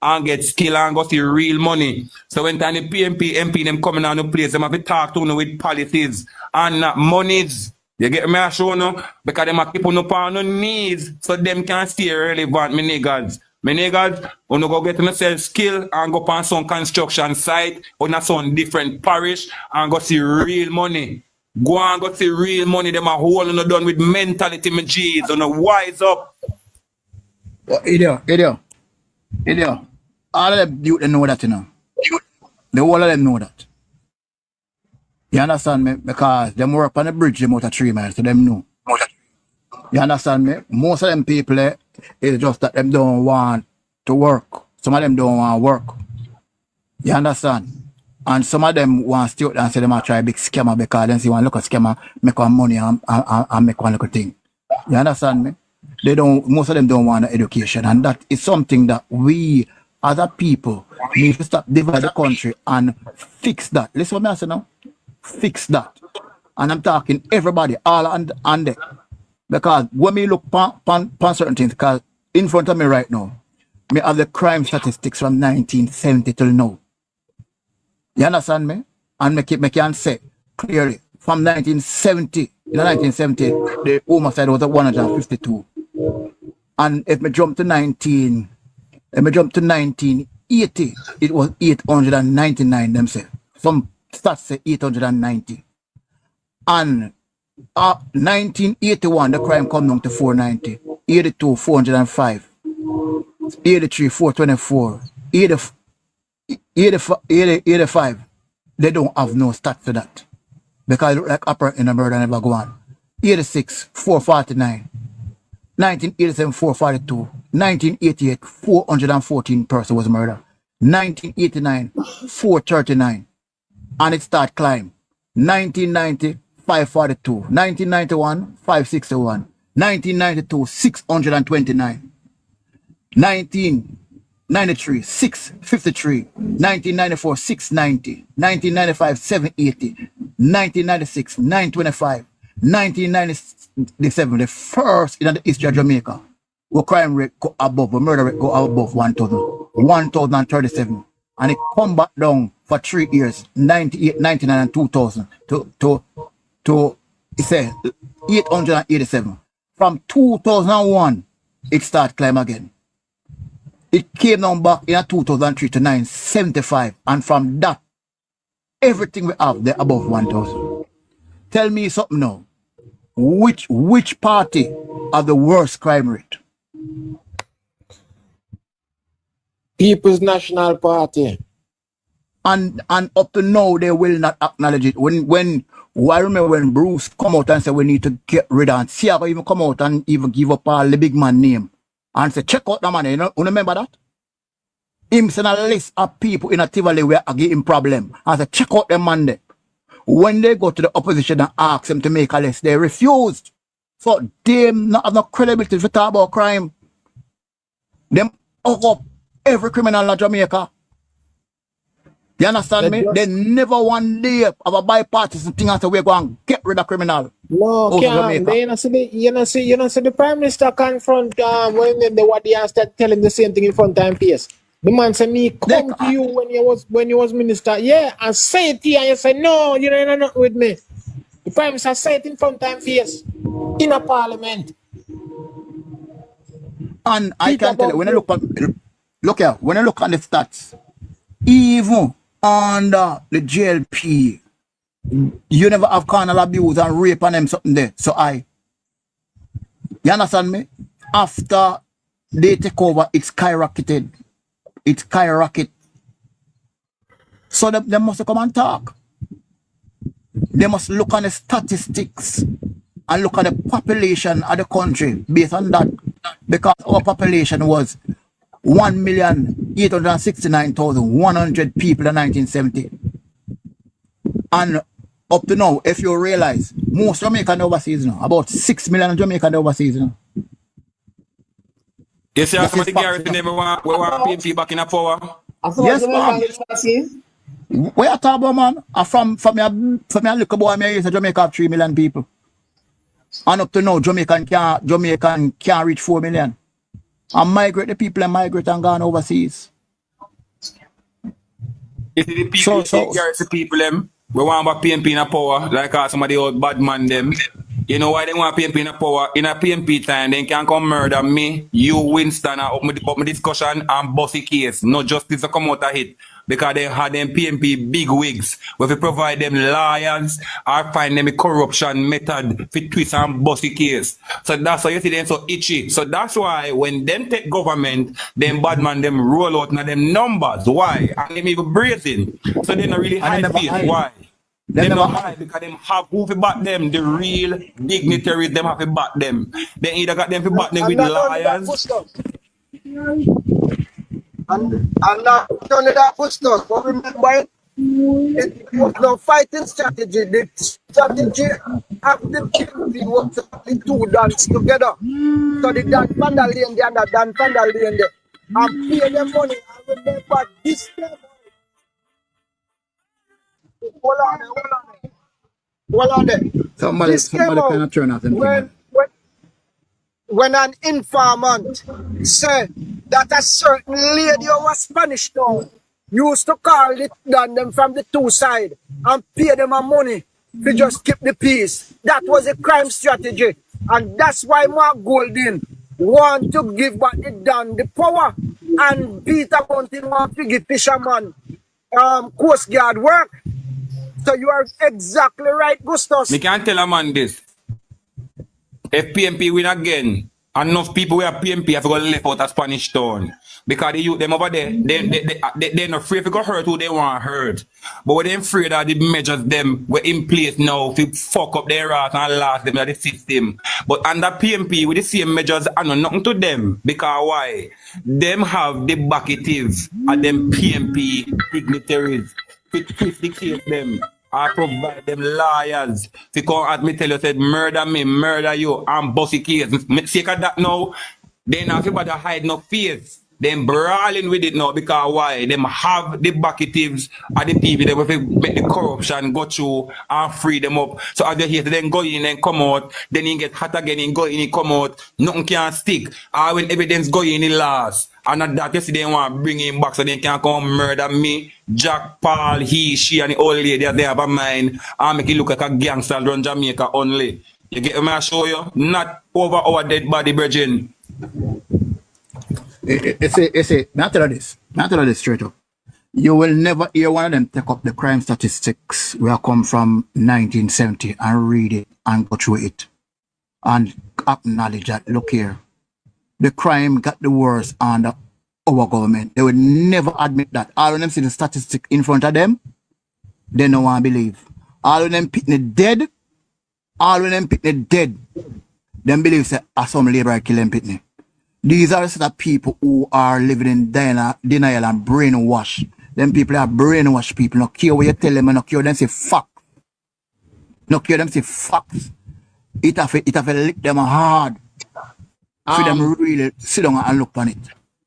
and get skill and go see real money. So when time the PMP, MP them coming on the place, them have to talk to you with policies and monies. You get me a show no? Because them a keep on up on no needs so them can stay relevant, me niggas. Me niggas, you go get yourself skill and go on some construction site on some different parish and go see real money. Go and go see real money, them a whole and done with mentality, me G's, and wise up. Idiot. All of them youth they know that, you know. The whole of them know that. You understand me? Because them work on the bridge them out of 3 miles, so them know. You understand me? Most of them people it's just that them don't want to work. Some of them don't want to work. You understand? And some of them want to stay out and say them a try big scammer because them see one look at scammer, make one money and make one little thing. You understand me? Most of them don't want education, and that is something that we as a people need to stop divide the country and fix that. Listen what me I say now. Fix that. And I'm talking everybody, all on deck. Because when me look pan certain things, because in front of me right now, me have the crime statistics from 1970 till now. You understand me? And me can say clearly, from 1970, in 1970, the homicide was at 152. And if me jump to 1980, it was 899 themselves. Some stats say 890. And 1981, the crime come down to 490. 82, 405. 83, 424. 85. They don't have no stats for that. Because it look like upper in a murder never go on. 86, 449. 1987, 442. 1988, 414 person was murdered. 1989, 439. And it start climb. 1990, 542. 1991, 561. 1992, 629. 1993, 653. 1994, 690. 1995, 780. 1996, 925. 1997, the first in the history of Jamaica, where crime rate go above, the murder rate go above 1,000. 1,037. And it come back down for 3 years, 98, 99, and 2000 to it's 887. From 2001, it start climb again. It came down back in 2003 to 975. And from that, everything we have, they're above 1,000. tell me something now. Which party have the worst crime rate? People's National Party. And up to now they will not acknowledge it. I remember when Bruce come out and said we need to get rid of, and Siaga even come out and even give up all the big man name and say check out the man. You remember that? Him send a list of people in a Tivoli where I give him problem and say check out the man there. When they go to the opposition and ask them to make a list, they refused. So they not have no credibility to talk about crime. Them hug up every criminal in Jamaica. You understand me? They never one day have a bipartisan thing and say we're going to get rid of criminal. No, can't. You know see the Prime Minister confront when they what they start telling the same thing in front of him face. The man said me come to you when you was minister. Yeah, and say it here and you say no, you know not with me. The Prime Minister say it in front of him face in a parliament. And I can tell you when I look at when I look at the stats, even under the JLP, you never have carnal abuse and rape on them something there. So you understand me? After they take over, it's skyrocketed. It's skyrocket. So they must come and talk. They must look at the statistics and look at the population of the country based on that. Because our population was 1,869,100 people in 1970. And up to now, if you realize, most Jamaican overseas now, about 6 million Jamaican overseas now. You see how somebody Garrett never want PNP back in a power? Yes, man. Where you talk about, man? From your little boy, me say Jamaica have 3 million people. And up to now, Jamaican can't reach 4 million. And migrate the people and migrate and gone overseas. You see the people, the people them, we want about PNP in a power, like some of the old bad man them. You know why they want PNP in a power? In a PNP time, they can come murder me, you, Winston, and up my discussion and bossy case. No justice to come out of it. Because they had them PNP big wigs. Where we provide them liars or find them a corruption method for twist and bossy case. So that's why you see them so itchy. So that's why when them take government, them bad man them roll out now them numbers. Why? And them even brazen. So they not really hide face. Why? They don't hide because them have who to back them, the real dignitaries, them have to back them. They either got them to back them with liars. And not only that push us, but remember it was no fighting strategy. The strategy of the PNP was to two dance together. So the Dan Panda lane there and the Dan Panda lane there. And pay them money. And remember this time. Hold on there. Somebody kind of turn out when an informant said that a certain lady who was Spanish town used to call it down them from the two sides and pay them a money to just keep the peace. That was a crime strategy. And that's why Mark Golden want to give back the down the power and Peter Mountain want to give fisherman Coast Guard work. So you are exactly right, Gustos. Me can't tell a man this. If PNP win again, enough people who are PNP have to go left out of Spanish town. Because the youth them over there, they're not afraid to go hurt who they want to hurt. But when they're afraid of the measures them were in place now to fuck up their ass and last them at the system. But under PNP with the same measures and nothing to them. Because why? Them have the bucketives and them PNP dignitaries to twist the case them. I provide them liars to come at me tell you said murder me, murder you, and bossy case. Sick of that now, they not everybody hide no face. Them brawling with it now because why? Them have the bucketives and the people that will make the corruption go through and free them up. So as they hear then go in and come out, then he get hot again and go in and come out, nothing can stick. Or when evidence go in, it last. And at that, you see, they want to bring him back so they can come murder me, Jack, Paul, he, she, and the old lady that they have a mind and make it look like a gangster run Jamaica only. You get me, I show you? Not over our dead body, virgin. It's may I tell you this straight up. You will never hear one of them take up the crime statistics where I come from 1970 and read it and go through it and acknowledge that, look here, the crime got the worst under our government. They will never admit that. All of them see the statistic in front of them, they don't want to believe. All of them picking dead, them believe that some labor kill them pitney. These are the sort of people who are living in denial and brainwash. Them people are brainwash people. No care what you tell them, no care them say facts. No care them say facts. It have to lick them hard. For them really sit down and look on it.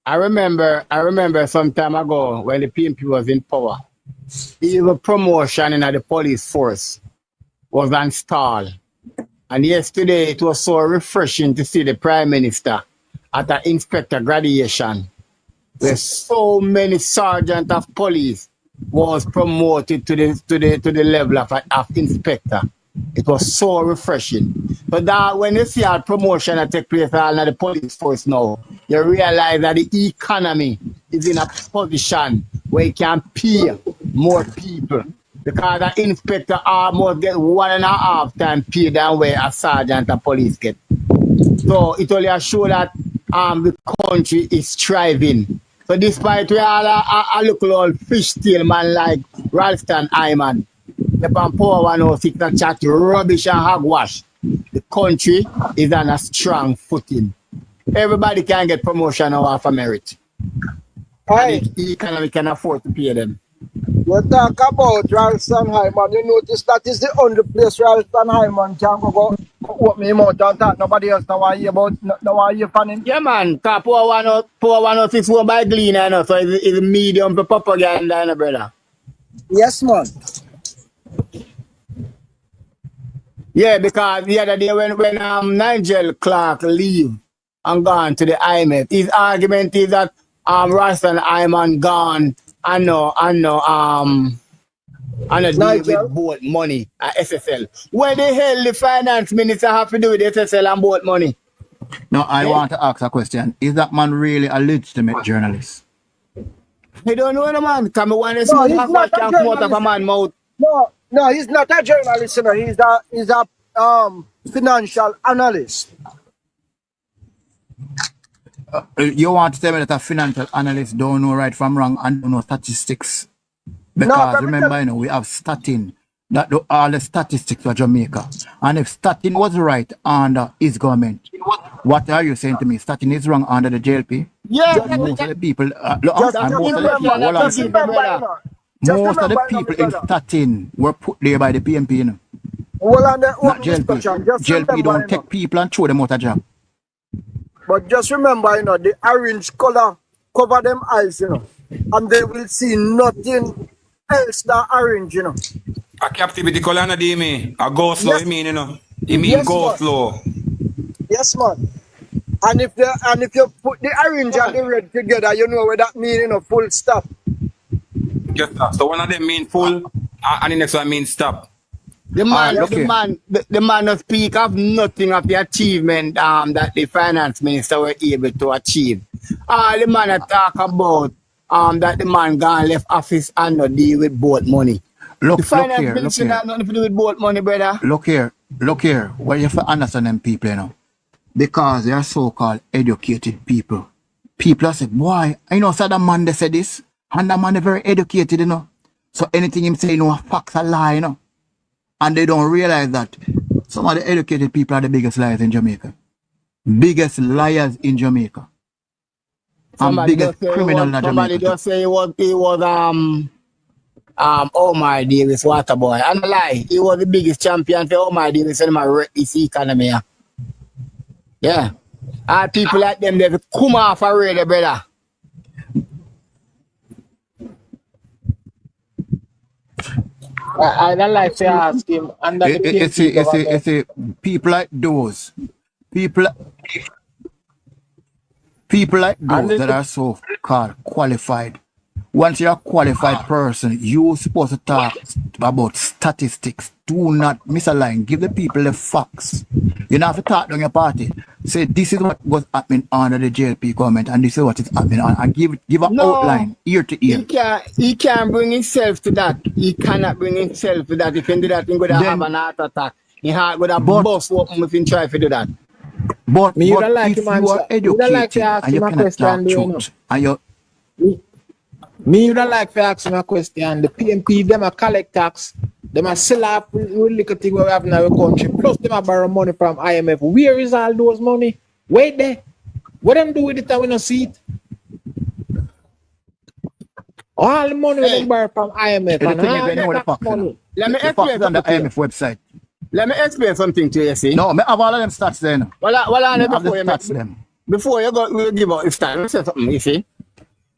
I remember some time ago when the PNP was in power, even promotion in the police force was installed. And yesterday it was so refreshing to see the Prime Minister at an inspector graduation where so many sergeant of police was promoted to the level of inspector. It was so refreshing. But that when you see a promotion that take place all in the police force now, you realize that the economy is in a position where it can pay more people. Because the inspector almost get 1.5 times pay than where a sergeant of police get. So it only shows that the country is thriving. So despite we all a local old fishtail man like Ralston Hyman, the Power 106 and chat rubbish and hogwash, the country is on a strong footing. Everybody can get promotion now off of merit. Hey, And the economy can afford to pay them. you talk about Ralston Hyman. You notice that is the only place Ralston Hyman can go open him out and talk. Nobody else know why you fan him. Yeah, man, because Power 106 won't buy Glean, you know, so it's a medium for propaganda, you know, brother. Yes, man. Yeah, because the other day when Nigel Clark leave and gone to the IMF, his argument is that Ralston Hyman gone and no deal with both money at SSL. Where the hell the finance minister have to do with SSL and both money? Now, I want to ask a question. Is that man really a legitimate journalist? I don't know, no, man. Come on, He's not a journalist. No, he's not a journalist. You know. He's a financial analyst. You want to tell me that a financial analyst don't know right from wrong and don't know statistics? Because remember, you know, we have statin that do all the statistics for Jamaica. And if statin was right under his government, what are you saying to me? Statin is wrong under the JLP? Yeah, most of the people, most of the people in statin were put there by the PMP, you know. Not JLP. JLP don't take people and throw them out of job. But just remember, you know, the orange color cover them eyes, you know, and they will see nothing else than orange, you know. A captivity color, no, do me. A go slow, Yes. you mean, you know. You mean go man. slow. Yes, man. And if you put the orange and the red together, you know what that means, you know, full stop. Just that. So one of them mean full, and the next one means stop. The man of speak of nothing of the achievement that the finance minister were able to achieve. All the man talk about that the man gone left office and not deal with both money. The finance minister has nothing to do with both money, brother. Look here. What you have to understand them people, you know. Because they are so-called educated people. People are saying, boy, I know so that man they said this, and that man is very educated, you know. So anything him say, you know, facts are lie, you know. And they don't realize that some of the educated people are the biggest liars in Jamaica. Biggest liars in Jamaica. Somebody and biggest criminal in Jamaica. Somebody just say he was Omar Davis water boy. And a lie, he was the biggest champion for Omar Davis and my wreck this economy. Yeah. And people like them, they come off already, brother. I don't like to ask him. Under the it's people like those. People like those that are so called qualified Once you're a qualified person, you're supposed to talk about statistics. Do not misalign. Give the people the facts. You don't have to talk down your party. Say this is what was happening under the JLP government and this is what is happening on, and give an No. outline ear to ear. He can't bring himself to that. He cannot bring himself to that. If he do that, he's going to have an heart attack. He going to bust open if he try to do that. But, Me, you but don't like if him you are answer. You don't like to educated ask and you him a cannot question, talk do you know? truth, and you Me, you don't like to ask me a question. The PMP, them a collect tax. Them a sell off little thing we have in our country. Plus, them a borrow money from IMF. Where is all those money? Wait there. What them do with it and we don't see it? All the money Hey. them borrow from IMF. the And thing is, all they know the the tax facts. You know. money. Let me The facts explain is on the something to you. IMF website. Let me explain something to you, see. No, I have all of them stats there. No. Well, I have the before you stats them. before you go we'll give out this time, let me say something, you see.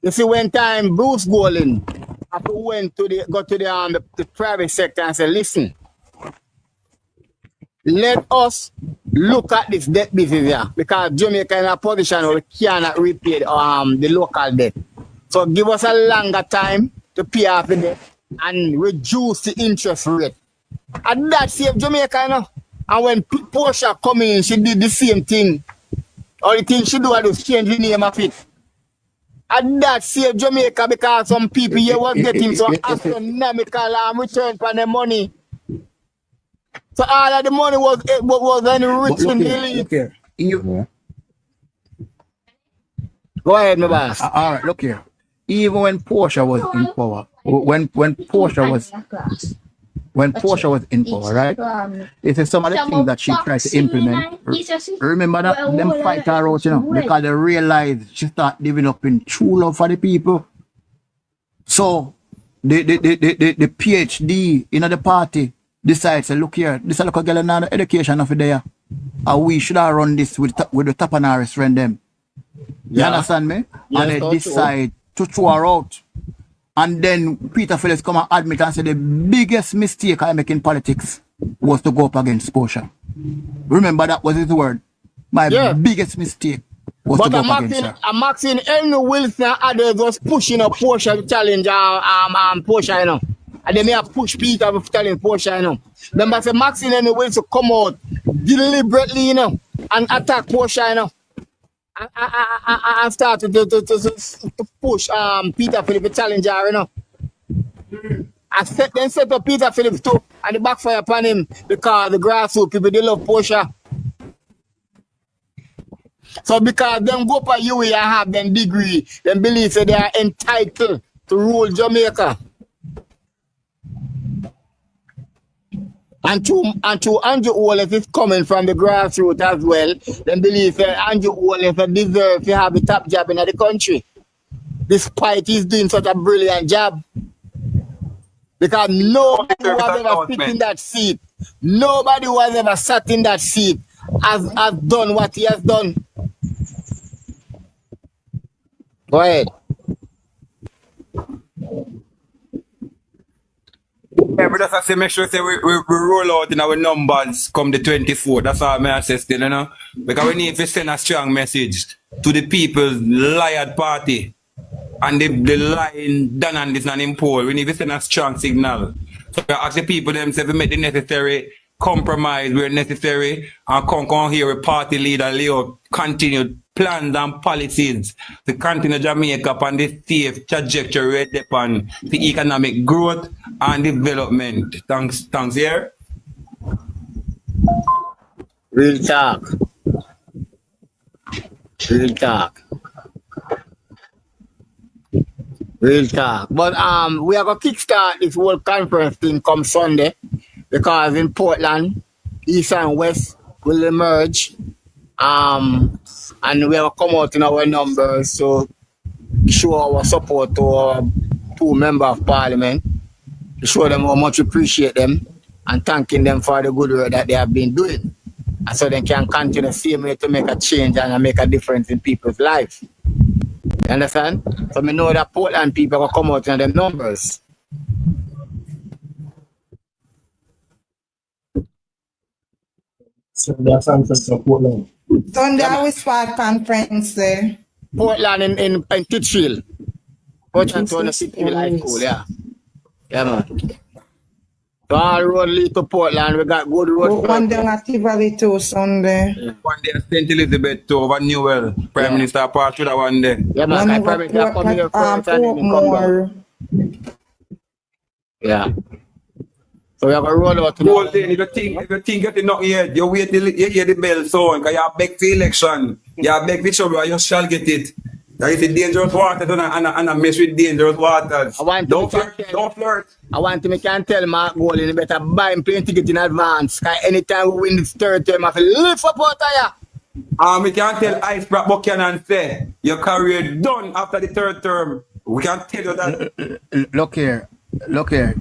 You see, when time Bruce Golding after went to the private sector and said, listen, let us look at this debt business here because Jamaica is in a position where we cannot repay the local debt. So give us a longer time to pay off the debt and reduce the interest rate. And that saved Jamaica, you know. And when Portia come in, she did the same thing. All the thing she do was change the name of it. And that saved Jamaica because some people here was getting so astronomical return for the money. So all of the money was enriching the elite. Look here. Go ahead, my boss. All right, look here. Even when Portia was in power, when Portia was in power, right? It is some of the things that she tried to implement. Remember that them fight her out, you know, because they realized she started developing true love for the people. So the PhD in the party decides to look here, this is look girl another education of there. And we should have run this with the Tapanaris friend them. You understand me? Yes, and they that's decide to throw her out. And then Peter Phillips come and admit and say the biggest mistake I make in politics was to go up against Portia. Remember that was his word. My biggest mistake was to go up against her. I'm Maxine Henry Wilson and others was pushing up Portia to challenge Portia, you know. And they may have pushed Peter to challenge Portia, you know. Remember, say Maxine Henry Wilson come out deliberately, you know, and attack Portia, you know. I started to push Peter Phillips to challenge her, you know. I set up Peter Phillips too, and the backfire upon him because the grassroots people they love Portia. So because them go for UE and have them degree, them believe that they are entitled to rule Jamaica. And to Andrew Wallace is coming from the grassroots as well. Then believe that Andrew Wallace deserves to have the top job in the country. Despite he's doing such a brilliant job. Because nobody who has ever fit in that seat, nobody who has ever sat in that seat has done what he has done. Go ahead. Yeah, but that's I say make sure say we roll out in our numbers come the 24th. That's all I say still, you know. Because we need to send a strong message to the people's Liard party and the lying done and this and poll. We need to send a strong signal. So we ask the people themselves to make the necessary compromise where necessary and come here with party leader Leo continued plans and policies to continue Jamaica upon this safe trajectory upon the economic growth and development. Thanks here. Real talk. Real talk. Real talk. But we are gonna kickstart this World Conference thing come Sunday because in Portland, East and West will emerge. And we have come out in our numbers to show our support to our two members of parliament, to show them how much we appreciate them and thanking them for the good work that they have been doing. And so they can continue the same way to make a change and make a difference in people's lives. You understand? So we know that Portland people will come out in them numbers. So that's answer to Portland. Sunday we start conference there. Portland in Titchfield. Hylton to the city high school, yeah. Yeah, man. So all road lead to Portland. We got good road. One day at Tivoli too Sunday. One day St. Elizabeth to over Newell. Prime Yeah. Minister part to that one day. Yeah, man. One I over promise you come here first and then come down. Portmore. Yeah. So we have a roll out to Whole day, if you think you're not yet, you wait till you hear the bell sound, because you have beg for election. You have beg for trouble, you shall get it. That is a dangerous water and a mess with dangerous waters. Don't flirt. I want to make can tell Mark Golding you better buy him plane ticket in advance. Cause anytime we win this third term, I have to lift up out of here. We can tell Ice Brat Buchanan say your career done after the third term. We can tell you that. Look here.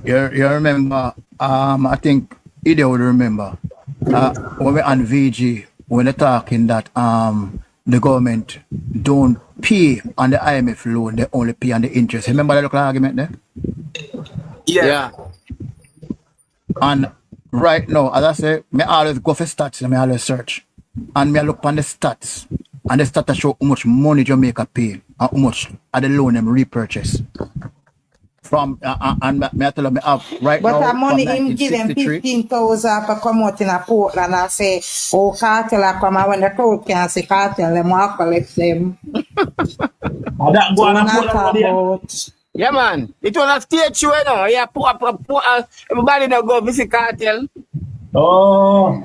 You remember? I think Ida would remember when we on VG when they're talking that the government don't pay on the IMF loan, they only pay on the interest. Remember that little argument there? Yeah. And right now, as I say, I always go for stats and I always search. And I look on the stats. And the stats show how much money Jamaica pay and how much of the loan them repurchase. From and I tell them I have right but now. But the money from him give them 1963. 15,000 for come out in a Portland and say, oh, Cartel are come, and when the crowd can see Cartel, them will collect them. That go on a Portland about. Yeah, man. It was a stage show, you know. Yeah, everybody now go visit Cartel. Oh.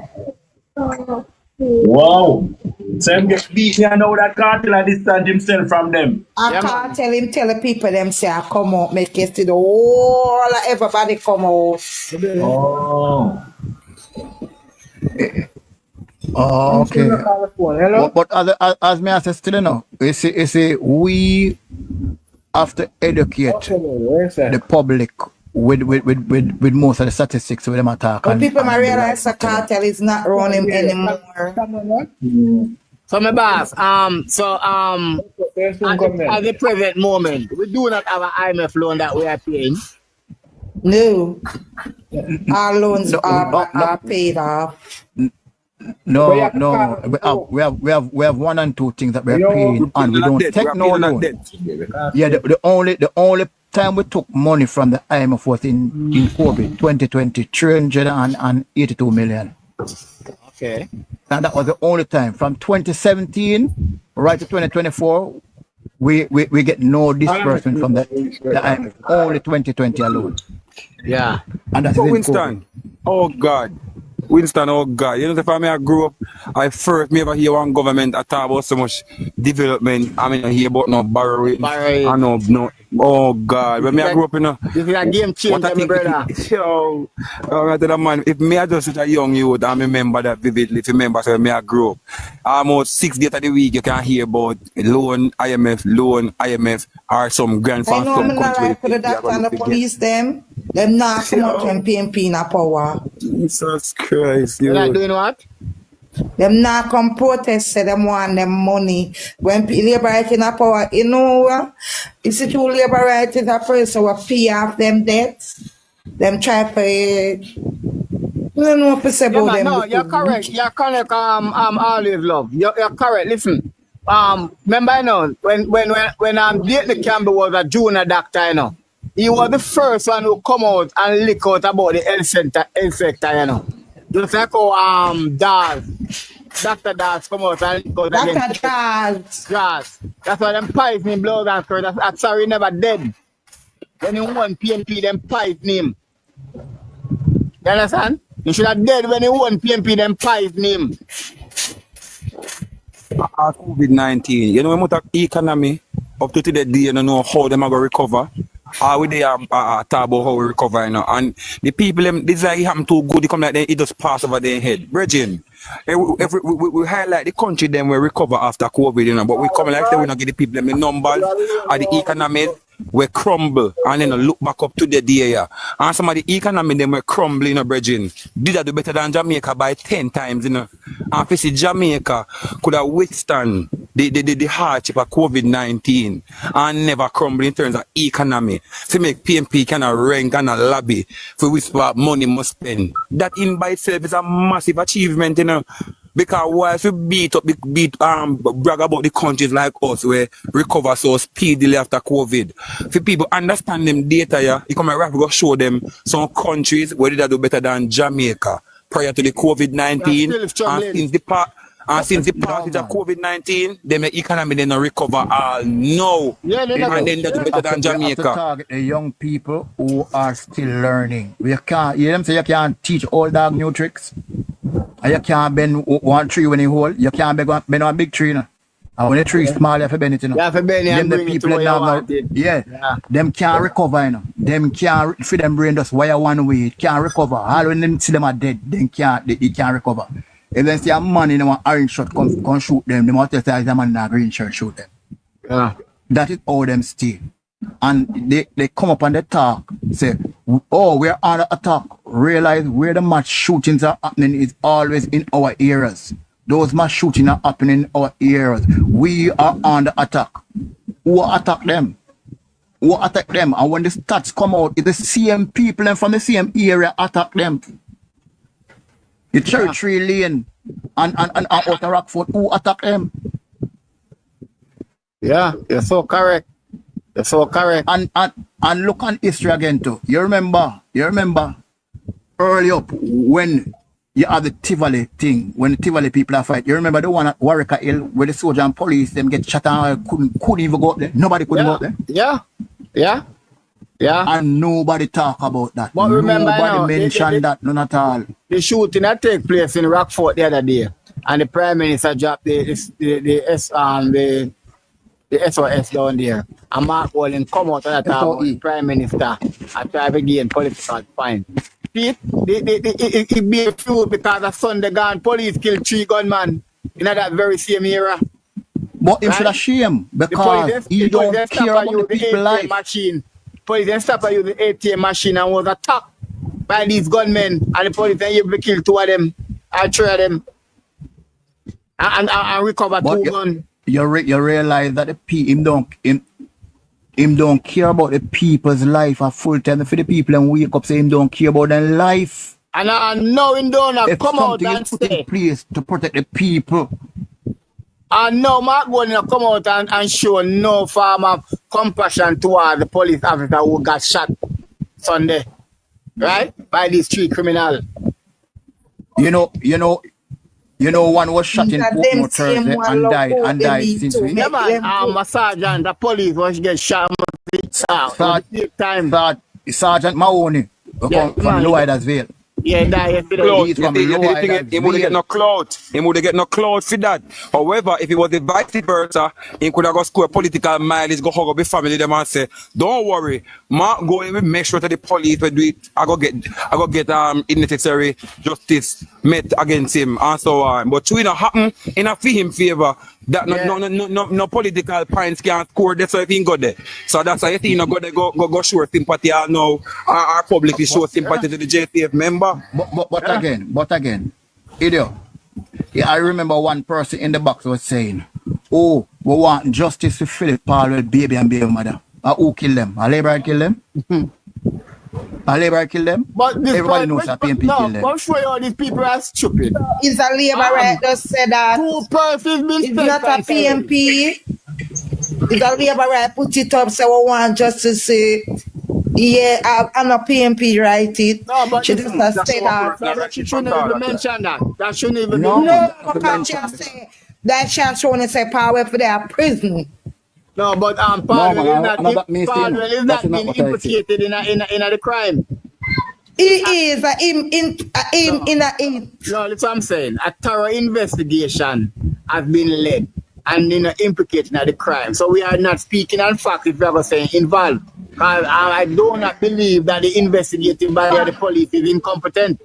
Wow. So him get beat and now that Cartel and distance himself from them. I can't tell him, tell the people them say, I come out, make it to the whole, everybody come out. Oh. Oh, okay. But as me as still know, you see, we have to educate the public with most of the statistics with them attack. But people might realize the Cartel is not running anymore. So my boss, at the present moment, we do not have an IMF loan that we are paying. No. Our loans are paid off. No. We have one and two things that we are paying and we don't take no loan. Yeah, the only time we took money from the IMF was in COVID 2020, 382 million. Okay. And that was the only time. From 2017 right to 2024, we get no disbursement from the IMF. Only 2020 alone. Yeah. And that's So in Winston, COVID. oh God. Winston, oh God. You know, the family I grew up, I first never hear one government at talk about so much development. I mean, I hear about no borrowing. I know, no. Oh God. When I grew up, you know. This is a game changer, my brother. Yo, I tell you, man, if me I just such a young youth, I remember that vividly. If you remember, so when I grew up, almost 6 days of the week, you can hear about loan, IMF, or some grand I know I'm some not country. like for the doctor and the police them not come out when PMP in a power. Jesus Christ, You're not you. doing what? Them not come protest, say them want them money. When labor right in a power, you know, is it true labor right is a person who pay off them debts? Them try for you know what to say about them. No, you're correct. You're correct, Olive Love. You're correct. Listen. Remember, you know, when Dayton Campbell was a junior doctor, you know, he was the first one who come out and leak out about the health sector, you know. Just like how Dr. Daz come out and leak out against Daz. That's why them poison him blood and skirt. That's sorry he never dead. When he won PNP, them poison him. You understand? He should have dead when he won PNP, them poison him. COVID-19, you know, when we economy up to today, you don't know how them are going to recover. We they talk about how we recover, you know, and the people them this like it happen too good, they come like they it just pass over their head. Bridging. We highlight the country them will recover after COVID, you know, but we come like say we not give the people them the numbers or the economy we crumble and then look back up to the day. Yeah. And some of the economy them will crumble, you know, bridging. Did that do better than Jamaica by 10 times, you know. And if you see Jamaica could have withstand the hardship of COVID-19 and never crumble in terms of economy. To make PMP kind of rank and a lobby for which money must spend. That in by itself is a massive achievement, you know. Because whilst we brag about the countries like us where recover so speedily after COVID, for people understand them data, yeah, you come and go show them some countries where they do better than Jamaica prior to the COVID-19, and since the passage of COVID-19, them economy they not recover all no. Yeah, And then they do better than We have to Jamaica. target the young people who are still learning. We can't, you them say you can't teach old dog new tricks. And you can't bend one tree when you hold. You can't bend one big tree. No. And when the tree is small, you have to bend it. You know. You have to bend it and Them bring the it to people where that you now, want it. yeah, them can't recover. You know. Them can't feed them brain just wire one way. It can't recover. All when them see them are dead, they can't recover. If they see a man in a orange shirt come shoot them, they must tell the man in a green shirt shoot them. Yeah. That is all them stay. And they come up and they talk, say, oh, we're under attack. Realize where the mass shootings are happening is always in our areas. Those mass shootings are happening in our areas. We are under attack. Who attack them? Who attack them? And when the stats come out, it's the same people and from the same area attack them. The Church Tree Lane and Outer Rockford, who attack them? Yeah, you're so correct. You're so correct. And look on history again too. You remember early up when you had the Tivoli thing, when the Tivoli people are fight. You remember the one at Warwick Hill where the soldier and police them get shot and couldn't even go up there. Nobody could go up there. Yeah. And nobody talk about that. But remember nobody mentioned that, none at all. The shooting that take place in Rockford the other day, and the Prime Minister dropped the SOS down there. And Mark Walling come out and talk about the Prime Minister and try to gain political fine. It be a few because of Sunday gone, police killed 3 gunmen in that very same era. But him should have shame because he don't care about the people's life. Machine. Police then stop at use the ATM machine and was attacked by these gunmen, and the police then able to kill 2 of them and 3 of them and recover 2 guns. You realize that him don't care about the people's life at full time. For the people and wake up say him don't care about their life. And now him don't have if come out something and is put in say. place to protect the people. And now Mark Golden come out and show no form of compassion toward the police officer who got shot Sunday, right? By these 3 criminals. You know, one was shot in Portmore Thursday and died since we. Yeah, man, a sergeant, the police was get shot Sergeant Mahoney from Low Idarsville. Yeah, that yesterday. He would get no clout. He would get no clout for that. However, if it was the vice versa, he could have got score political mileage, go hug up the family them and say, don't worry, Mark go and make sure that the police will do it. I go get unnecessary justice met against him and so on. But to not happen in a for him favor. That no political points can score. That's why he got there. So that's why you think go show sympathy or now or publicly show sympathy to the JTF member. But again, idiot. Yeah, I remember one person in the box was saying, "Oh, we want justice for Philip Paul, baby and baby mother. Who kill them? A labor kill them? A labor kill them? But everybody knows that PMP kill them. I'm sure all these people are stupid. Is a labor right just said that 2 persons been it's not a PMP. It's a labor right put it up so we want just to say yeah, I'm a PMP write it. No, but she just say that. She shouldn't even mention that. That shouldn't even no, because she say that she has shown say power for their prison. No, but Paul is not being implicated in the crime. He is in a. No, that's what I'm saying. A thorough investigation has been led and implicated in the crime. So we are not speaking on fact if we are saying involved. I do not believe that the investigating body of the police is incompetent.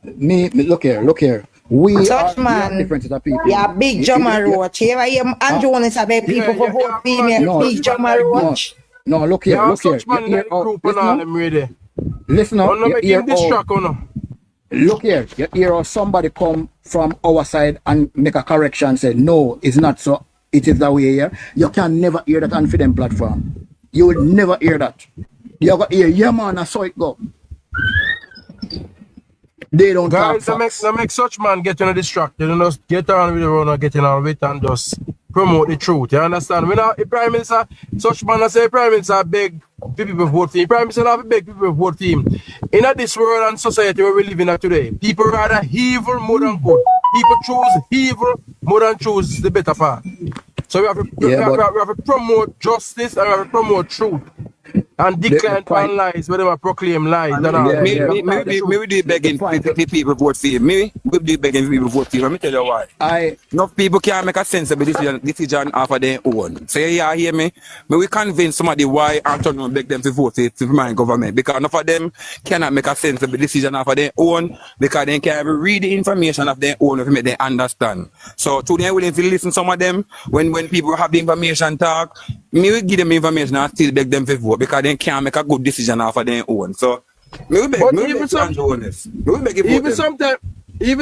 Look here. We such are man, different to people. Yeah, big Jama Roach. Here I am, and Jonas about people for vote female. Big Jama Roach. No, look here. Listen up. Look here. You hear somebody come from our side and make a correction and say, no, it's not so. It is the way here. You can never hear that on Freedom platform. You will never hear that. You got hear, yeah man, I saw it go. They don't talk Guys, facts. make such man get distracted and just get on with the run or getting on with it and just promote the truth. You understand? When the Prime Minister, such man, I say Prime Minister beg people vote for him. Prime Minister have to beg people vote for him. In this world and society where we live in today, people rather evil more than good. People choose evil more than choose the better part. So we have to promote justice and we have to promote truth. And decline on lies, where they proclaim lies. Maybe do it begging people vote for him. Maybe we do begging people vote for him. Let me tell you why. Enough people can't make a sensible decision off of their own. So you hear me? May we convince somebody why Antonio beg them to vote for my government. Because enough of them cannot make a sensible decision off of their own because they can't even read the information of their own if they make them understand. So today I'm willing to listen to some of them when people have the information talk. Me will give them information and still beg them to vote because they can't make a good decision off of their own. So, even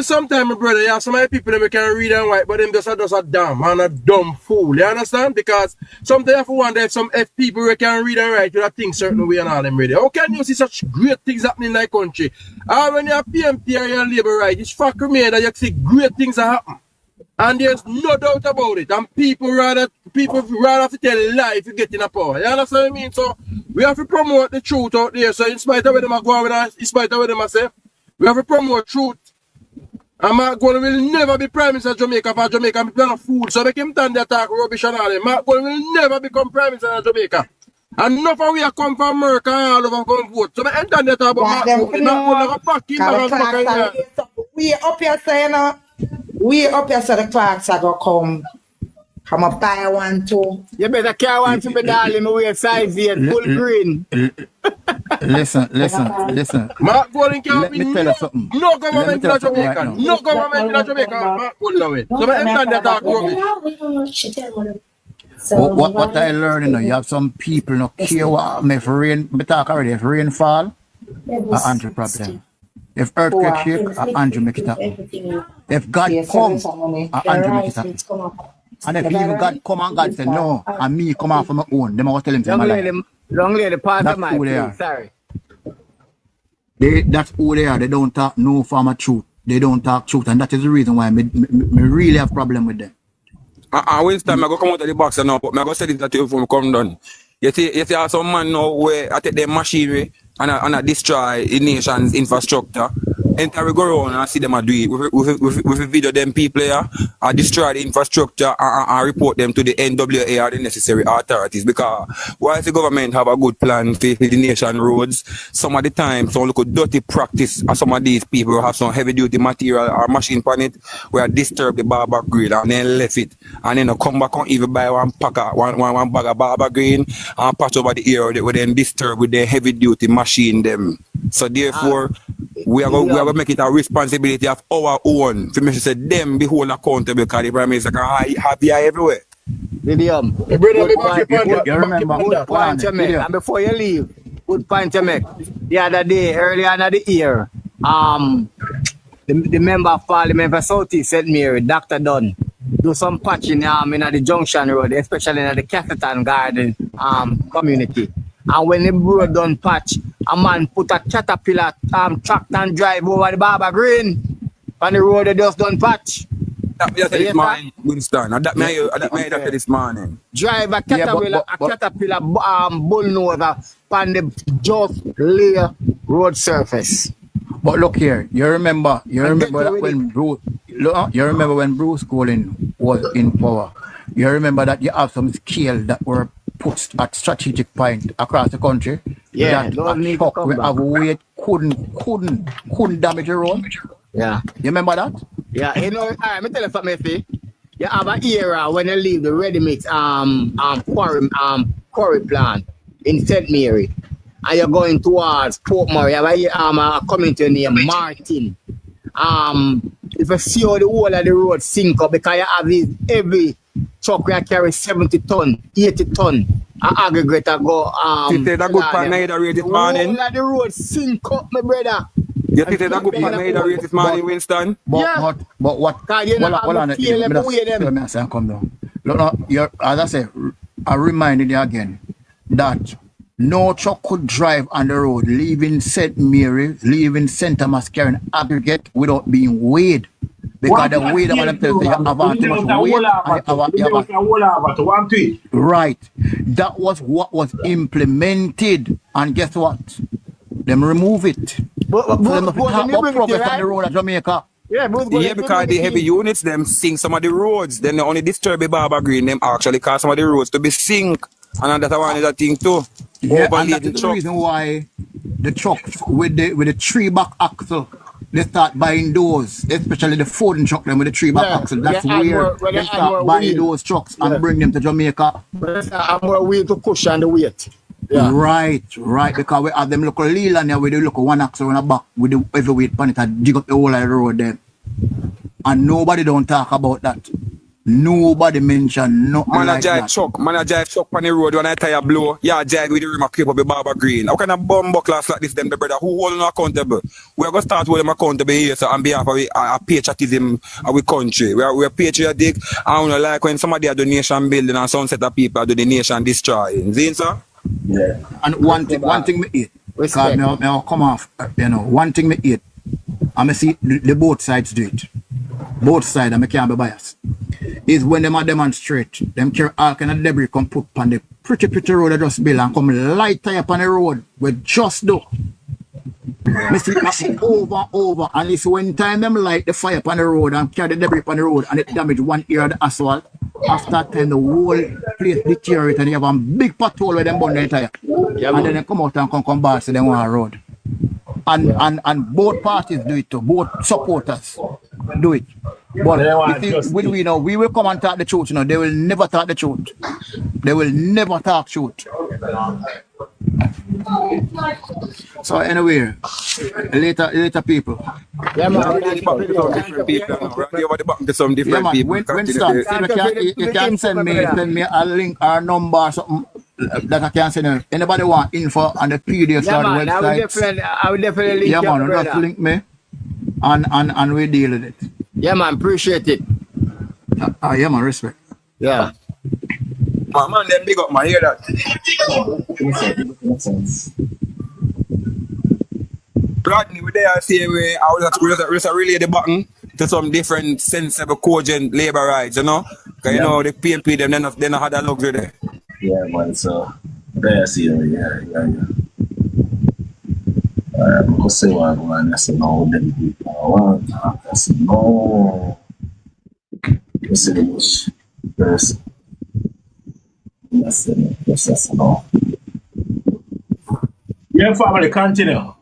sometimes, my brother, you have so many people that can read and write, but them just a dumb and a dumb fool. You understand? Because sometimes you have to wonder if people who can read and write, you have to think certain way and all them ready. How can you see such great things happening in that country? When you're PMP or you're Labour right, it's fact remain that you see great things that happen. And there's no doubt about it. And people rather have to tell lie if you get in a power. You understand what I mean? So we have to promote the truth out there. So in spite of what them are going on, in spite of what them are saying, we have to promote truth. And Mark Gordon will never be Prime Minister of Jamaica for Jamaica people are fool. So make him stand there talk rubbish and all that. Mark Gordon will never become Prime Minister of Jamaica. And enough of we are come from America and all over come vote. So make him stand there talk about Mark Gordon. Mark Gordon we up here saying we up here so the clocks are gonna come. Come up buy one too. You better carry one to me, darling. Me wear size 8, full green. Listen. Mark Gordon can't Let be me tell you something. no government in Jamaica. No government in Jamaica. Mark Gordon away. So make him stand there talk rubbish. What I learned, you know, you have some people no care what if rain, me talk already, if rain fall, Andrew problem. If earthquake shake, Andrew make it happen. If God come, Andrew make it happen. And if even God come and God say no, and me come out from my own, them I tell him to Long lady, part of my are. sorry. That's who they are. They don't talk no form of truth. They don't talk truth, and that is the reason why me really have problem with them. Winston, I go come out of the box now, but I go say this that you from come down. You see some man now where I take their machinery and I destroy the nation's infrastructure. Enter we go around and I see them do it. With a video them people here, I destroy the infrastructure and report them to the NWA or the necessary authorities. Because whilst the government have a good plan for the nation roads, some of the time some look at dirty practice and some of these people have some heavy duty material or machine on it where disturb the barber grill and then left it. And then come back and even buy one bag of barber green and patch over the area where then disturb with the heavy duty machine them. So therefore we are going to make it a responsibility of our own. For me to say them be whole accountable because the Prime Minister can have you everywhere. William, You remember good point you make. And before you leave, good point you make. The other day, earlier in the year, the member of Parliament for South East St. Mary, Dr. Dunn, do some patching in the Junction Road, especially in the Catholic Garden community. And when the road done patch, a man put a caterpillar tractor and drive over the Barber Green. On the road they just done patch. That me this morning, Winston. That me this morning. Drive a caterpillar bullnozer on the just lay road surface. But look here, you remember that when Bruce Colin was in power, you remember that you have some scale that were put at strategic point across the country. Yeah, that a truck we have weight couldn't damage the road. Yeah. You remember that? Yeah, you know, let me tell you something, see. You have an era when you leave the ready mix quarry plant in St. Mary and you're going towards Portmore. You have a community named Martin. If you see how the whole of the road sink up because you have this heavy truck where carry 70 ton, 80 ton aggregator go you say that good pan rate this morning? The whole of the road sink up, my brother. You think that good pan rate this morning, Winston? But what? Because you don't have to feel them away them. Come down. Look, as I say, I reminded you again that No truck could drive on the road, leaving St. Mary, leaving St. Thomas carrying aggregate without being weighed. Because the weight of them tell you have too much weight. Right. That was what was implemented. And guess what? Them remove it. But So them but talk you about bring it progress here, on the road of Jamaica. Yeah, but Yeah, because the heavy units them sink some of the roads. Then they only disturb the Barber Green. Them actually cause some of the roads to be sink. And that's one other thing too. Yeah, and Overlaid that is the truck. reason why the trucks with the three back axle, they start buying those, especially the Ford truck them with the three back Yeah, axle. when That's they add where more- when they they add start more buying wheel. those trucks Yeah. and bring them to Jamaica. I'm more way to cushion the weight. Yeah. Right. Because we have them local Leland here with the local one axle on the back with the heavyweight pan it and dig up the whole of the road there. And nobody don't talk about that. Nobody mention nothing Man a like drive that. truck on the road when I tire blow. Yeah, drive with the rim a creep up the Barber Green. How can a bumbo class like this them the brother? Who hold them accountable? We are gonna start holding them accountable here so on behalf of patriotism of our country. We are patriotic and we don't like when somebody a donation building and some set of people do the nation destroying. See sir? Yeah. And one thing me hate, because me come off, one thing me hate, and I see the both sides do it. Both sides, and I can't be biased. Is when them a demonstrate, them carry all kind of debris come put on the pretty road that just build and come light tie up on the road with just do. Me see it happen over and over, and it's when time them light the fire upon the road and carry the debris upon the road and it damage one ear of the asphalt. After that time the whole place deteriorate and you have a big pothole where them burn the entire. And then they come out and come back to them on the road. And both parties do it too, both supporters do it. But you see, we know we will come and talk the truth, they will never talk the truth. They will never talk truth. So anyway, later people. Yeah, man. To some different Yeah man, people. when start, you can send me a link or a number or something that I can send you. Anybody want info on the PDF Yeah, or the man. website? I will definitely link Yeah you, man, brother. just link me and we deal with it. Yeah, man. Appreciate it. Yeah man, respect. Yeah. Man, them big up, man, hear that? Rodney, we there same way. I was relay the button to some different sensible, cogent labor rights, Because you know the PNP them they not had that luxury there. Yeah, man. So, there see you. Yeah. Because say what man, I said no, them people. I said no. You see the bush. First. I said no. Yeah, family, continue.